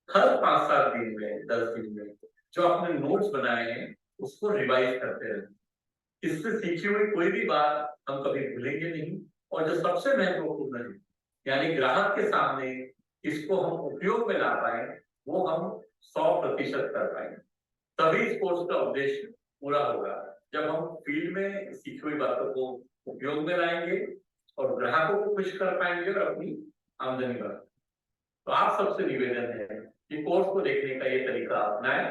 A: हर 5-7 दिन में, 10 दिन में जो आपने नोट्स बनाए हैं उसको रिवाइज करते रहें। इससे सीखी हुई कोई भी बात हम कभी भूलेंगे नहीं, और जो सबसे महत्वपूर्ण है, यानी ग्राहक के सामने इसको हम उपयोग में ला पाए, वो हम 100% कर पाएंगे। तभी इस कोर्स का उद्देश्य पूरा होगा, जब हम फील्ड में सीखी हुई बातों को उपयोग में लाएंगे और ग्राहकों को खुश कर पाएंगे और अपनी आमदनी बढ़ाएंगे। तो आप सबसे निवेदन है कि कोर्स को देखने का ये तरीका अपनाएं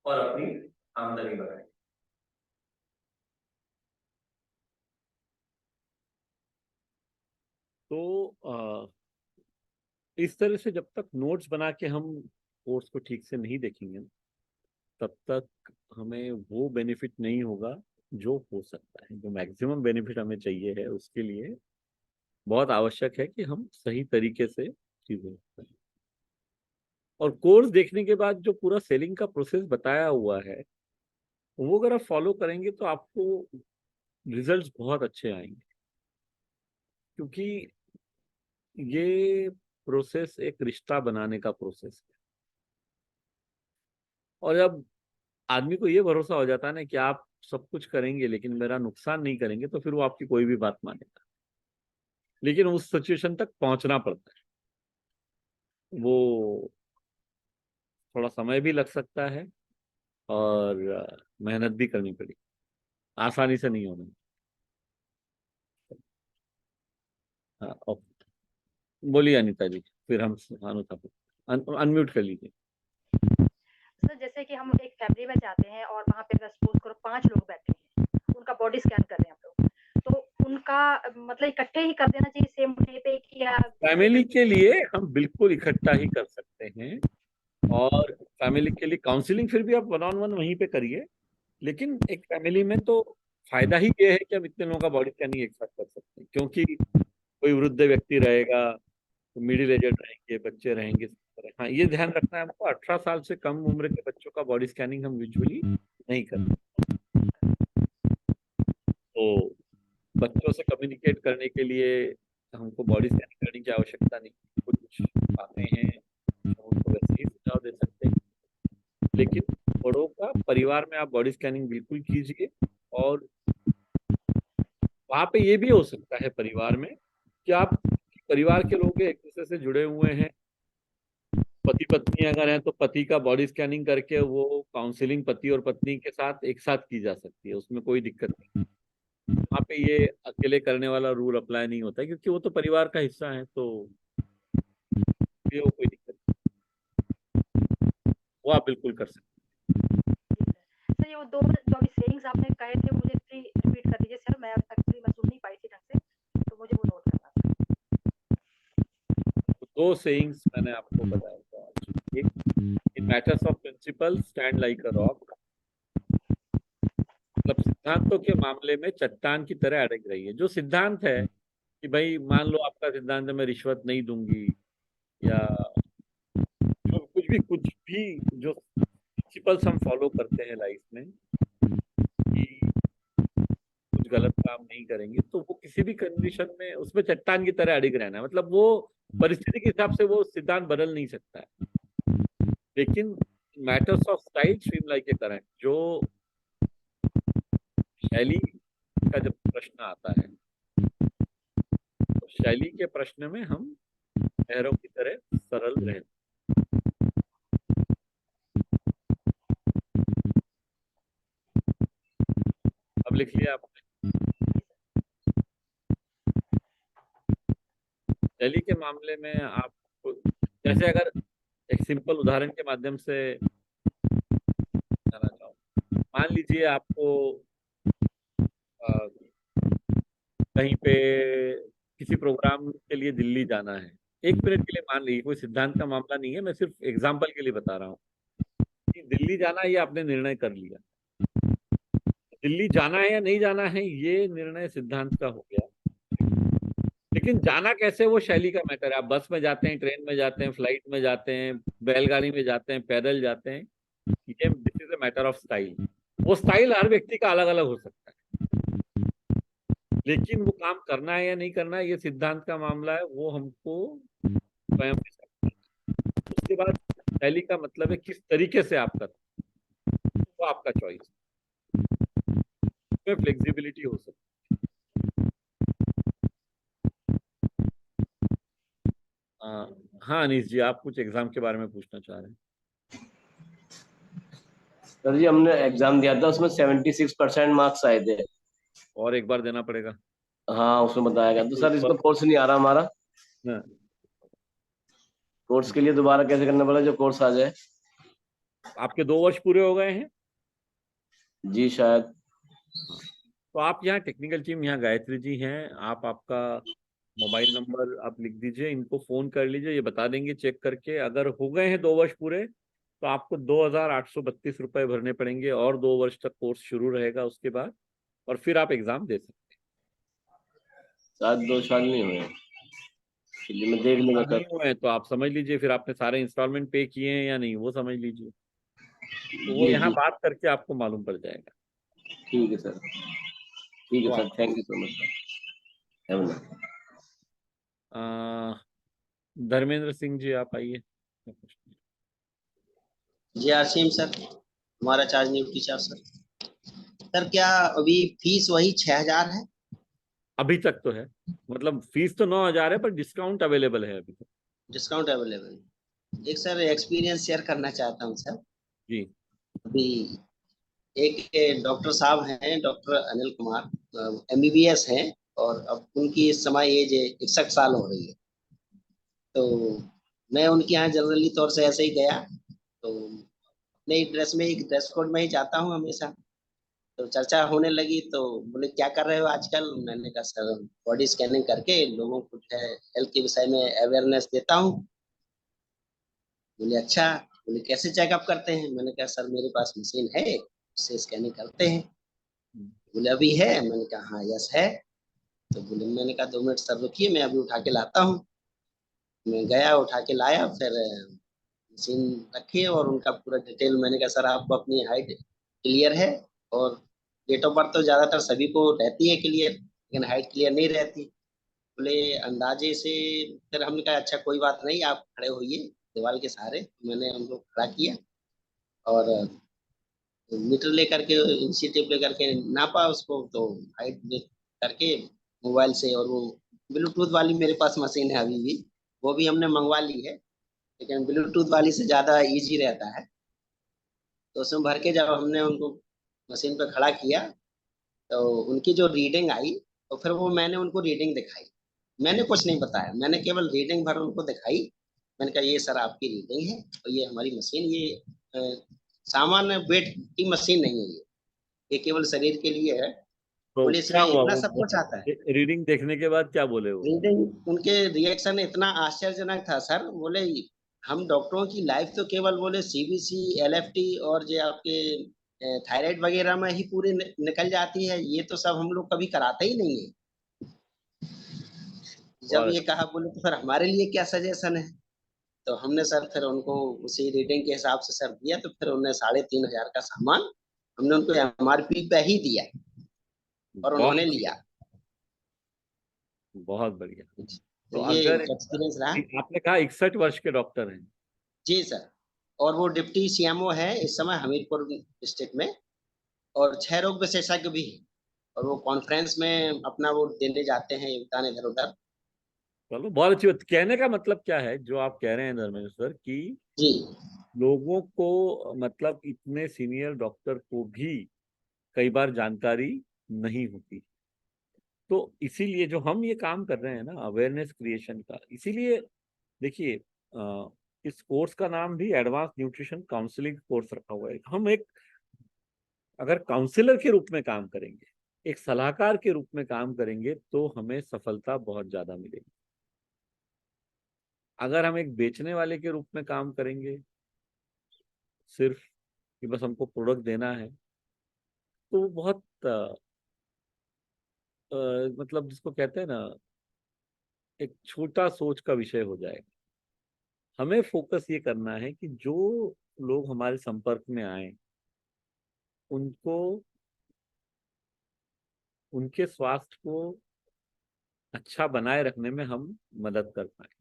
A: और अपनी आमदनी बढ़ाएं। तो इस तरह से जब तक नोट्स बना के हम कोर्स को ठीक से नहीं देखेंगे तब तक हमें वो बेनिफिट नहीं होगा जो हो सकता है। जो मैक्सिमम बेनिफिट हमें चाहिए है उसके लिए बहुत आवश्यक है कि हम सही तरीके से चीजें करें। और कोर्स देखने के बाद जो पूरा सेलिंग का प्रोसेस बताया हुआ है वो अगर आप फॉलो करेंगे तो आपको रिजल्ट्स बहुत अच्छे आएंगे, क्योंकि ये प्रोसेस एक रिश्ता बनाने का प्रोसेस है। और जब आदमी को ये भरोसा हो जाता है ना कि आप सब कुछ करेंगे लेकिन मेरा नुकसान नहीं करेंगे, तो फिर वो आपकी कोई भी बात मानेगा। लेकिन उस सिचुएशन तक पहुंचना पड़ता है, वो थोड़ा समय भी लग सकता है और मेहनत भी करनी पड़ेगी, आसानी से नहीं होना। हाँ, बोलिए अनीता जी, फिर हम अनम्यूट कर लीजिए।
E: सर जैसे कि हम एक फैमिली में जाते हैं और वहाँ पे सपोज करो 5 लोग बैठे हैं, उनका बॉडी स्कैन कर रहे हैं हम लोग, तो उनका मतलब इकट्ठे ही कर देना चाहिए सेम डे पे कि या
A: फैमिली के लिए हम बिल्कुल इकट्ठा ही कर सकते हैं, और फैमिली के लिए काउंसलिंग फिर भी आप 1-on-1 वहीं पे करिए। लेकिन एक फैमिली में तो फायदा ही ये है कि हम इतने लोगों का बॉडी स्कैनिंग एक साथ कर सकते हैं, क्योंकि कोई वृद्ध व्यक्ति रहेगा, मिडिल एजेड रहेंगे, बच्चे रहेंगे। हाँ, ये ध्यान रखना है हमको, 18 साल से कम उम्र के बच्चों का बॉडी स्कैनिंग हम यूजुअली नहीं करते। तो बच्चों से कम्युनिकेट करने के लिए हमको बॉडी स्कैनिंग करने की आवश्यकता नहीं। कुछ बातें हैं हम उनको वैसे ही सुझाव दे सकते हैं, लेकिन बड़ों का परिवार में आप बॉडी स्कैनिंग बिल्कुल कीजिए। और वहां पे ये भी हो सकता है परिवार में कि आप परिवार के लोग एक दूसरे से जुड़े हुए हैं, पति पत्नी अगर हैं तो पति का बॉडी स्कैनिंग करके वो काउंसलिंग पति और पत्नी के साथ एक साथ की जा सकती है, उसमें कोई दिक्कत नहीं। वहाँ पे ये अकेले करने वाला रूल अप्लाई नहीं होता है, क्योंकि वो तो परिवार का हिस्सा है, तो ये वो कोई दिक्कत नहीं, वो आप बिल्कुल कर सकते
E: सर ये वो 2 जो अभी सेइंग्स आपने कहे थे मुझे रिपीट कर दीजिए सर, मैं एक्चुअली मैं सुन नहीं पाई थी ढंग से, तो मुझे वो नोट करना था।
A: हैं। तो 2 सेइंग्स मैंने आपको बताया था आज। एक, in matters of principle stand like a rock, मतलब सिद्धांतों के मामले में चट्टान की तरह अड़ग रही है। जो सिद्धांत है कि भाई मान लो आपका सिद्धांत है मैं रिश्वत नहीं दूंगी, या जो कुछ भी जो प्रिंसिपल्स हम फॉलो करते हैं लाइफ में कि कुछ गलत काम नहीं करेंगे, तो वो किसी भी कंडीशन में उसमें चट्टान की तरह अड़िग रहना है। मतलब वो परिस्थिति के हिसाब से वो सिद्धांत बदल नहीं सकता है। लेकिन matters of style swim like a current, जो शैली का जब प्रश्न आता है तो शैली के प्रश्न में हम लहरों की तरह सरल रहते। अब लिख लिया आपने। शैली के मामले में आप जैसे अगर एक सिंपल उदाहरण के माध्यम से बताना चाहूँ, मान लीजिए आपको कहीं पे किसी प्रोग्राम के लिए दिल्ली जाना है। 1 मिनट के लिए मान लीजिए, कोई सिद्धांत का मामला नहीं है, मैं सिर्फ एग्जाम्पल के लिए बता रहा हूँ कि दिल्ली जाना ये आपने निर्णय कर लिया। दिल्ली जाना है या नहीं जाना है ये निर्णय सिद्धांत का हो गया, लेकिन जाना कैसे वो शैली का मैटर है। आप बस में जाते हैं, ट्रेन में जाते हैं, फ्लाइट में जाते हैं, बैलगाड़ी में जाते हैं, पैदल जाते हैं, ये this is a matter of style. वो स्टाइल हर व्यक्ति का अलग अलग हो सकता है, लेकिन वो काम करना है या नहीं करना है ये सिद्धांत का मामला है, वो हमको स्वयं डिसाइड करना है। उसके बाद शैली का मतलब है किस तरीके से आप करते हैं, वो आपका चॉइस, उसमें फ्लेक्सिबिलिटी हो सकती है। हाँ अनीश जी, आप कुछ एग्जाम के बारे में पूछना चाह रहे हैं।
D: सर जी हमने एग्जाम दिया था, उसमें 76% मार्क्स आए थे।
A: और एक बार देना पड़ेगा।
D: हाँ उसमें बताया गया, तो सर इसमें कोर्स नहीं आ रहा हमारा,
A: हाँ,
D: कोर्स के लिए दोबारा कैसे करना पड़ा जो कोर्स आ जाए?
A: आपके 2 वर्ष पूरे हो गए हैं?
D: जी शायद।
A: तो आप यहाँ टेक्निकल टीम, यहाँ गायत्री जी हैं, आप आपका मोबाइल नंबर आप लिख दीजिए, इनको फोन कर लीजिए, ये बता देंगे चेक करके। अगर हो गए हैं 2 वर्ष पूरे तो आपको 2,832 रुपए भरने पड़ेंगे, और 2 वर्ष तक कोर्स शुरू रहेगा उसके बाद, और फिर आप एग्जाम दे सकते
D: शायद 2 साल नहीं हुए, चलिए मैं देख
A: हैं।
D: लूंगा
A: नहीं
D: सर।
A: हुए हैं तो आप समझ लीजिए फिर आपने सारे इंस्टॉलमेंट पे किए हैं या नहीं, वो समझ लीजिए। तो वो
D: जी
A: यहाँ
D: जी
A: बात करके आपको मालूम पड़ जाएगा।
D: ठीक है सर, ठीक है
A: तो
D: sir, thank you so much sir. Have a nice day.
A: आ, धर्मेंद्र सिंह जी आप आइए।
F: जी आसिम सर, हमारा चार्ज नहीं टीचर सर। सर क्या अभी फीस वही 6,000 है?
A: अभी तक तो है, मतलब फीस तो 9,000 है, पर डिस्काउंट अवेलेबल है अभी तक।
F: Discount available. एक सर एक्सपीरियंस शेयर करना चाहता हूँ सर।
A: जी।
F: अभी एक डॉक्टर साहब हैं, डॉक्टर अनिल कुमार, MBBS हैं, और अब उनकी इस समय एज 61 साल हो रही है। तो मैं उनके यहाँ जनरली तौर से ऐसे ही गया, तो नई ड्रेस में, एक ड्रेस कोड में ही जाता हूँ हमेशा। तो चर्चा होने लगी, तो बोले क्या कर रहे हो आजकल? मैंने कहा सर बॉडी स्कैनिंग करके लोगों को जो है हेल्थ के विषय में अवेयरनेस देता हूँ। बोले अच्छा। बोले कैसे चेकअप करते हैं? मैंने कहा सर मेरे पास मशीन है, उससे स्कैनिंग करते हैं। बोले अभी है? मैंने कहा हाँ यस है। तो बोले, मैंने कहा 2 मिनट सर रुकिए, मैं अभी उठा के लाता हूँ। मैं गया, उठा के लाया, फिर मशीन रखी और उनका पूरा डिटेल। मैंने कहा सर आपको अपनी हाइट क्लियर है? और डेट ऑफ बर्थ तो ज्यादातर सभी को रहती है क्लियर, लेकिन हाइट क्लियर नहीं रहती। बोले अंदाजे से। फिर हमने कहा अच्छा कोई बात नहीं, आप खड़े होइए दीवार के सहारे। मैंने उनको खड़ा किया और मीटर लेकर के, इंची टेप लेकर के नापा उसको, तो हाइट करके मोबाइल से। और वो ब्लूटूथ वाली मेरे पास मशीन है अभी भी, वो भी हमने मंगवा ली है, लेकिन ब्लूटूथ वाली से ज्यादा इजी रहता है। तो उसमें भर के जब हमने उनको मशीन पे खड़ा किया, तो उनकी जो रीडिंग आई, तो फिर वो मैंने उनको रीडिंग दिखाई। मैंने कुछ नहीं बताया, मैंने केवल रीडिंग भर उनको दिखाई। मैंने कहा ये सर आपकी रीडिंग है, और ये हमारी मशीन, ये सामान्य वेट की मशीन नहीं है, ये केवल शरीर के लिए है।
A: तो
F: बोले
A: क्या
F: इसमें
A: हुआ
F: इतना सब
A: वो
F: कुछ आता है।
A: रीडिंग देखने के बाद क्या बोले वो?
F: रीडिंग, उनके रिएक्शन इतना आश्चर्यजनक था सर। बोले हम डॉक्टरों की लाइफ तो केवल, बोले CBC, LFT और जो आपके थायराइड वगैरह में ही पूरी निकल जाती है, ये तो सब हम लोग कभी कराते ही नहीं है। जब
A: बहुत
F: ये कहा, बोले तो फिर हमारे लिए क्या सजेशन है? तो हमने सर फिर उनको उसी रीडिंग के हिसाब से सर दिया, तो फिर उन्हें 3,500 का सामान हमने उनको MRP पे ही दिया, और
A: बहुत
F: उन्होंने लिया।
A: बहुत बढ़िया।
F: तो
A: तो
F: ये
A: अगर
F: एक्सपीरियंस रहा।
A: आपने कहा 61 वर्ष के डॉक्टर हैं,
F: जी सर। और वो डिप्टी CMO है इस समय हमीरपुर डिस्ट्रिक्ट में, और 6 रोग विशेषज्ञ भी हैं। और वो कॉन्फ्रेंस में अपना वो देने जाते हैं योगदान इधर उधर।
A: चलो बहुत अच्छी बात। कहने का मतलब क्या है जो आप कह रहे हैं धर्मेंद्र सर, कि
F: जी
A: लोगों को, मतलब इतने सीनियर डॉक्टर को भी कई बार जानकारी नहीं होती। तो इसीलिए जो हम ये काम कर रहे हैं ना, अवेयरनेस क्रिएशन का, इसीलिए देखिए, इस कोर्स का नाम भी एडवांस न्यूट्रिशन काउंसलिंग कोर्स रखा हुआ है। हम एक, अगर काउंसलर के रूप में काम करेंगे, एक सलाहकार के रूप में काम करेंगे, तो हमें सफलता बहुत ज्यादा मिलेगी। अगर हम एक बेचने वाले के रूप में काम करेंगे, सिर्फ कि बस हमको प्रोडक्ट देना है, तो वो बहुत मतलब जिसको कहते हैं ना, एक छोटा सोच का विषय हो जाएगा। हमें फोकस ये करना है कि जो लोग हमारे संपर्क में आए, उनको, उनके स्वास्थ्य को अच्छा बनाए रखने में हम मदद कर पाए।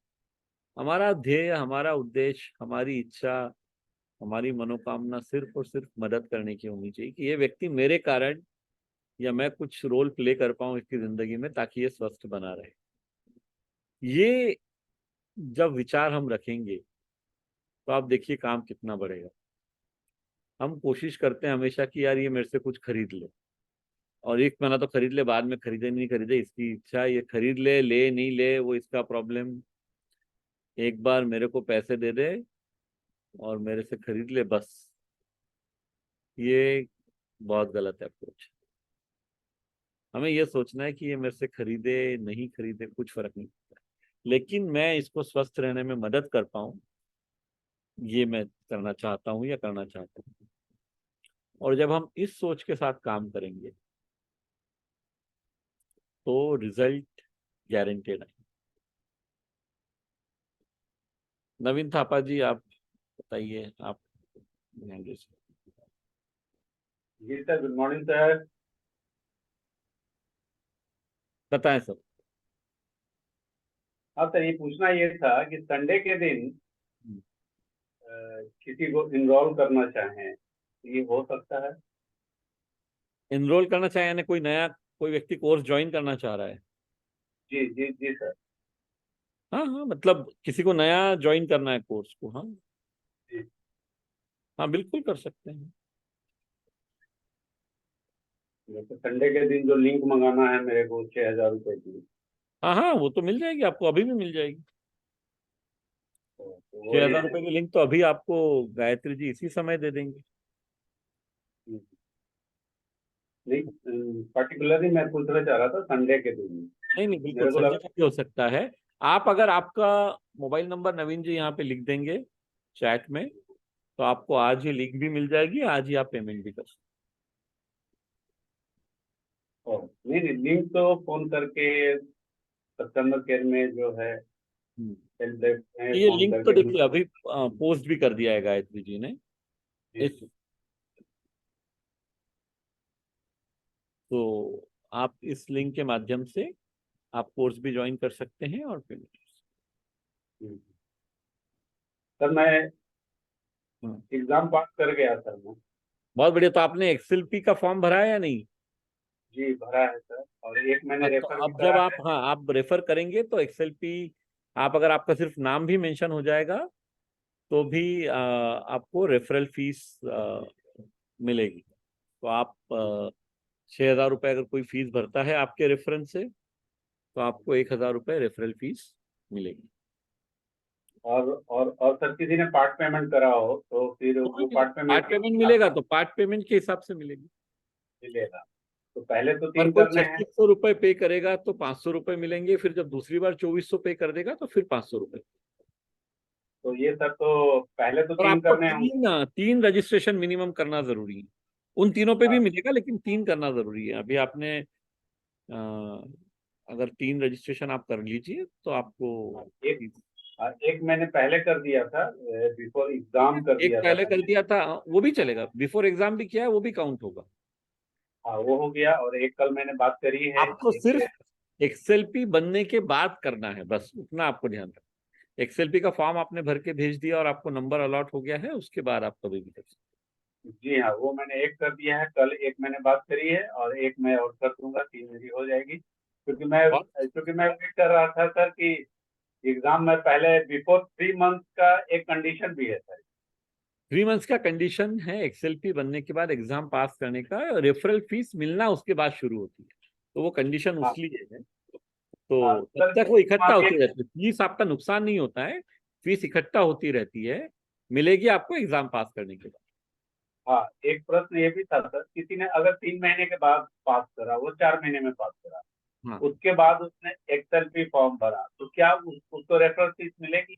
A: हमारा ध्येय, हमारा उद्देश्य, हमारी इच्छा, हमारी मनोकामना सिर्फ और सिर्फ मदद करने की होनी चाहिए, कि ये व्यक्ति मेरे कारण, या मैं कुछ रोल प्ले कर पाऊं इसकी जिंदगी में, ताकि ये स्वस्थ बना रहे। ये जब विचार हम रखेंगे, तो आप देखिए काम कितना बढ़ेगा। हम कोशिश करते हैं हमेशा कि यार ये मेरे से कुछ खरीद ले, और एक महीना तो खरीद ले, बाद में खरीदे नहीं खरीदे इसकी इच्छा, ये खरीद ले, ले नहीं ले वो इसका प्रॉब्लम। एक बार मेरे को पैसे दे दे और मेरे से खरीद ले, बस ये बहुत गलत है अप्रोच। हमें ये सोचना है कि ये मेरे से खरीदे नहीं खरीदे कुछ फर्क नहीं पड़ता, लेकिन मैं इसको स्वस्थ रहने में मदद कर पाऊं, ये मैं करना चाहता हूं या करना चाहता हूं। और जब हम इस सोच के साथ काम करेंगे तो रिजल्ट गारंटेड है। नवीन थापा जी, आप बताइए, आप जी
G: सर, गुड मॉर्निंग सर।
A: बताएं सर।
G: हाँ सर, ये पूछना ये था कि संडे के दिन किसी को इनरोल करना चाहें, ये हो सकता है?
A: एनरोल करना चाहे यानी कोई नया कोई व्यक्ति कोर्स ज्वाइन करना चाह रहा है?
G: जी जी जी सर।
A: हाँ हाँ, मतलब किसी को नया ज्वाइन करना है कोर्स को। हाँ
G: जी।
A: हाँ, बिल्कुल कर सकते हैं।
G: जैसे संडे के दिन जो लिंक मंगाना है मेरे को 6,000 रुपए की,
A: हाँ हाँ, वो तो मिल जाएगी आपको, अभी भी मिल जाएगी।
G: तो वो
A: 6,000 रुपए की लिंक तो अभी आपको गायत्री जी इसी समय दे देंगे।
G: नहीं, पर्टिकुलरली मैं पूछना चाह रहा था संडे के दिन।
A: नहीं नहीं, बिल्कुल
G: मेरे को लगा
A: संजय भी हो सकता है। आप अगर आपका मोबाइल नंबर नवीन जी यहाँ पे लिख देंगे चैट में, तो आपको आज ही लिंक भी मिल जाएगी, आज ही आप पेमेंट भी कर सकते
G: नहीं नहीं, लिंक तो फोन करके कस्टमर केयर में जो है
A: हैं।
G: हेल्प डेस्क में
A: ये
G: फोन
A: लिंक तो
G: करके
A: देखिए अभी पोस्ट भी कर दिया है गायत्री जी ने इस, तो आप इस लिंक के माध्यम से आप कोर्स भी ज्वाइन कर सकते हैं और पेमेंट कर सकते
G: सर मैं
A: हैं।
G: एग्जाम पास कर गया सर मैं।
A: बहुत बढ़िया। तो आपने एक्सएलपी का फॉर्म भरा है या नहीं?
G: जी भरा है सर, और एक मैंने
A: हाँ, तो
G: रेफर भी
A: अब
G: करा
A: जब आप
G: है।
A: हाँ आप रेफर करेंगे तो एक्सएलपी, आप अगर आपका सिर्फ नाम भी मेंशन हो जाएगा तो भी आपको रेफरल फीस मिलेगी। तो आप 6,000 रुपये अगर कोई फीस भरता है आपके रेफरेंस से, तो आपको 1,000 रुपये रेफरल फीस मिलेगी।
G: और सर किसी ने पार्ट पेमेंट करा हो तो फिर वो पार्ट
A: पार्ट पेमेंट मिलेगा तो पार्ट पेमेंट के हिसाब से मिलेगी।
G: मिलेगा। तो पहले तो
A: और
G: 3
A: कोई
G: करने हैं।
A: 3,600 रुपये पे करेगा तो 500 रुपये मिलेंगे, फिर जब दूसरी बार 2,400 पे कर देगा तो फिर 500 रुपये।
G: तो ये सर, तो पहले तो
A: और
G: 3
A: आपको
G: करने हैं।
A: तीन रजिस्ट्रेशन मिनिमम करना जरूरी है। उन तीनों पे भी
G: हाँ।
A: मिलेगा, लेकिन 3 करना जरूरी है। अभी आपने अगर 3 रजिस्ट्रेशन आप कर लीजिए तो आपको
G: एक मैंने पहले कर दिया था, बिफोर एग्जाम कर
A: एक
G: दिया था
A: पहले कर
G: मैंने।
A: दिया था, वो भी चलेगा। बिफोर एग्जाम भी किया है, वो भी काउंट होगा।
G: हाँ वो हो गया, और एक कल मैंने बात करी है
A: आपको
G: एक।
A: सिर्फ एक्सएलपी बनने के बाद करना है, बस उतना आपको ध्यान रखना। एक्सएलपी का फॉर्म आपने भर के भेज दिया और आपको नंबर अलॉट हो गया है, उसके बाद आप कभी भी कर सकते
G: जी हाँ, वो मैंने एक कर दिया है, कल एक मैंने बात करी है, और एक मैं और कर दूंगा, 3 मेरी हो जाएगी।
A: हैं।
G: क्योंकि मैं वेट कर रहा था सर कि एग्जाम में पहले बिफोर 3 मंथ का एक कंडीशन भी है सर।
A: 3 मंथ्स का कंडीशन है एक्सएलपी बनने के बाद एग्जाम पास करने का, रेफरल फीस मिलना उसके बाद शुरू होती है, तो वो कंडीशन
G: हाँ
A: उसलिए है। तो
G: हाँ
A: तब
G: सर,
A: तक वो इकट्ठा
G: आगे
A: होती रहती है, फीस आपका नुकसान नहीं होता है, फीस इकट्ठा होती रहती है, मिलेगी आपको एग्जाम पास करने के बाद।
G: हाँ, एक प्रश्न ये भी था सर, किसी ने अगर 3 महीने के बाद पास करा, वो 4 महीने में पास करा,
A: हाँ
G: उसके बाद उसने एक्सएलपी फॉर्म भरा, तो क्या उसको रेफरल फीस मिलेगी?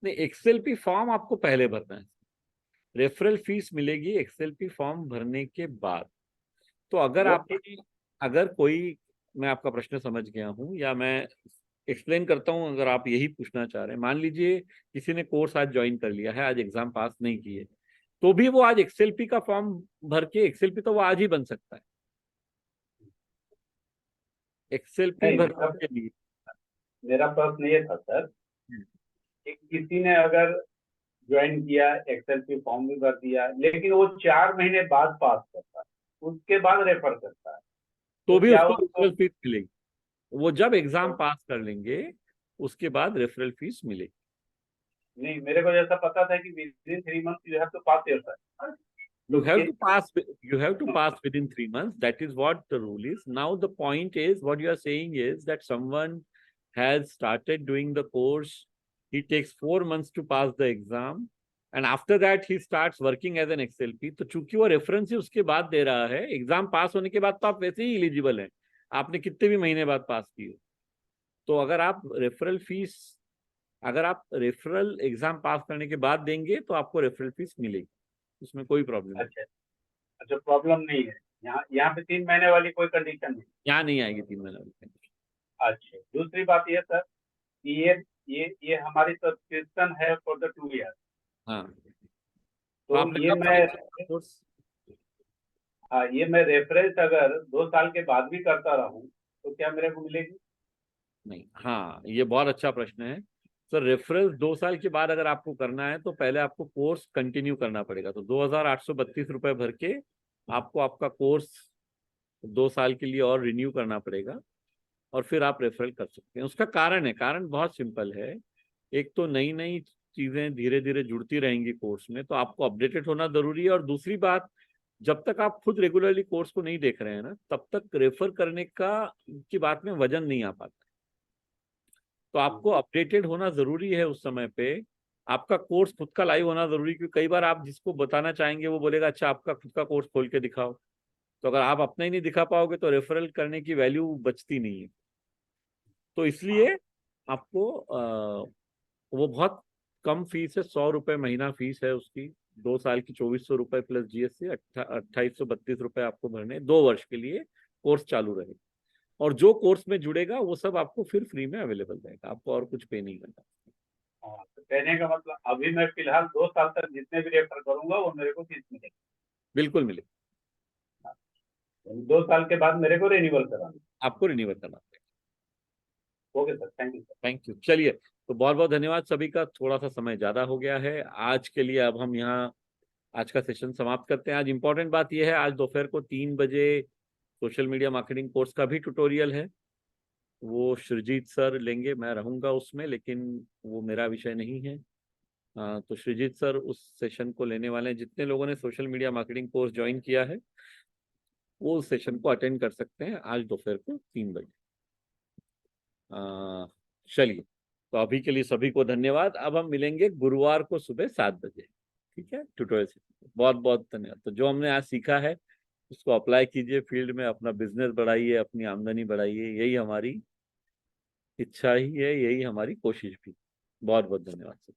A: नहीं, एक्सएलपी फॉर्म आपको पहले भरना है, रेफरल फीस मिलेगी एक्सएलपी फॉर्म भरने के बाद। तो अगर
G: वो
A: आप अगर कोई, मैं आपका प्रश्न समझ गया हूं, या मैं एक्सप्लेन करता हूं, अगर आप यही पूछना चाह रहे हैं, मान लीजिए किसी ने कोर्स आज ज्वाइन कर लिया है, आज एग्जाम पास नहीं किए, तो भी वो आज एक्सएलपी का फॉर्म भर के, एक्सएलपी तो वो आज ही बन सकता है। एक्सएलपी
G: नहीं,
A: भरने के लिए
G: मेरा प्रश्न ये था सर कि किसी ने अगर ज्वाइन किया, एक्सएलपी फॉर्म भी भर दिया, लेकिन वो 4 महीने बाद पास करता है, उसके बाद रेफर करता है,
A: तो
G: तो
A: भी
G: क्या
A: उसको
G: उसको?
A: रेफरल फीस मिलेगी। वो जब एग्जाम पास कर लेंगे उसके बाद रेफरल फीस मिलेगी।
G: नहीं, मेरे को जैसा पता था कि within 3 month you have to pass your sir.
A: You have to pass within 3 months. That is what the rule is. Now the point is, what you are saying is that someone has started doing the course. He takes 4 months to pass the exam. And after that he starts working as an XLP. तो चूंकि वो रेफरेंस ही उसके बाद दे रहा है, एग्जाम पास होने के बाद तो आप वैसे ही एलिजिबल हैं, आपने कितने भी महीने बाद पास की हो। तो अगर आप रेफरल एग्जाम पास करने के बाद देंगे तो आपको रेफरल फीस मिलेगी, उसमें कोई प्रॉब्लम नहीं।
G: अच्छा अच्छा, प्रॉब्लम नहीं है यहाँ पे 3 महीने वाली कोई कंडीशन नहीं।
A: यहाँ नहीं आएगी 3 महीने वाली कंडीशन।
G: अच्छा, दूसरी बात ये सर, ये हमारी सब्सक्रिप्शन है फॉर द 2 ईयर।
A: हाँ, तो
G: तो
A: आपने
G: ये
A: कब
G: मैं
A: ज्वाइन कोर्स?
G: हाँ, ये मैं रेफरेंस अगर 2 साल के बाद भी करता रहूं तो क्या मेरे को मिलेगी?
A: नहीं, हाँ, ये बहुत अच्छा प्रश्न है सर। रेफरेंस 2 साल के बाद अगर आपको करना है तो पहले आपको कोर्स कंटिन्यू करना पड़ेगा। तो 2,832 रुपए भर के आपको आपका कोर्स 2 साल के लिए और रिन्यू करना पड़ेगा, और फिर आप रेफरल कर सकते हैं। उसका कारण बहुत सिंपल है। एक तो नई नई चीजें धीरे धीरे जुड़ती रहेंगी कोर्स में, तो आपको अपडेटेड होना जरूरी है। और दूसरी बात, जब तक आप खुद रेगुलरली कोर्स को नहीं देख रहे हैं ना, तब तक रेफर करने की बात में वजन नहीं आ पाता। तो आपको अपडेटेड होना जरूरी है उस समय पे। आपका कोर्स खुद का लाइव होना जरूरी, क्योंकि कई बार आप जिसको बताना चाहेंगे वो बोलेगा अच्छा आपका खुद का कोर्स खोल के दिखाओ। तो अगर आप अपना ही नहीं दिखा पाओगे तो रेफरल करने की वैल्यू बचती नहीं है। तो इसलिए आपको वो बहुत कम फीस है, 100 रुपये महीना फीस है उसकी। 2 साल की 2400 रुपये प्लस जीएसटी, 2832 रुपये आपको भरने 2 वर्ष के लिए कोर्स चालू रहेगा। और जो कोर्स में जुड़ेगा वो सब आपको फिर फ्री में अवेलेबल रहेगा, आपको और कुछ पे नहीं करना।
G: हाँ, तो कहने का मतलब अभी मैं फिलहाल 2 साल तक जितने भी रेफर करूंगा वो मेरे को फीस मिलेगी।
A: बिल्कुल मिलेगा।
G: 2 साल के बाद मेरे को रिन्यूअल कराना।
A: आपको रिन्यूअल करना पड़ेगा।
G: Okay sir, thank you sir.
A: Thank you. चलिए, तो बहुत बहुत धन्यवाद सभी का। थोड़ा सा समय ज्यादा हो गया है आज के लिए। अब हम यहाँ आज का सेशन समाप्त करते हैं। आज इंपॉर्टेंट बात यह है, आज दोपहर को 3 बजे सोशल मीडिया मार्केटिंग कोर्स का भी ट्यूटोरियल है। वो सृजीत सर लेंगे, मैं रहूंगा उसमें, लेकिन वो मेरा विषय नहीं है। तो सृजीत सर उस सेशन को लेने वाले हैं। जितने लोगों ने social media marketing course join किया है वो उस सेशन को अटेंड कर सकते हैं आज दोपहर को 3 बजे। चलिए, तो अभी के लिए सभी को धन्यवाद। अब हम मिलेंगे गुरुवार को सुबह 7 बजे, ठीक है, ट्यूटोरियल से। बहुत बहुत धन्यवाद। तो जो हमने आज सीखा है उसको अप्लाई कीजिए फील्ड में, अपना बिजनेस बढ़ाइए, अपनी आमदनी बढ़ाइए। यही हमारी इच्छा ही है, यही हमारी कोशिश भी। बहुत बहुत धन्यवाद सर।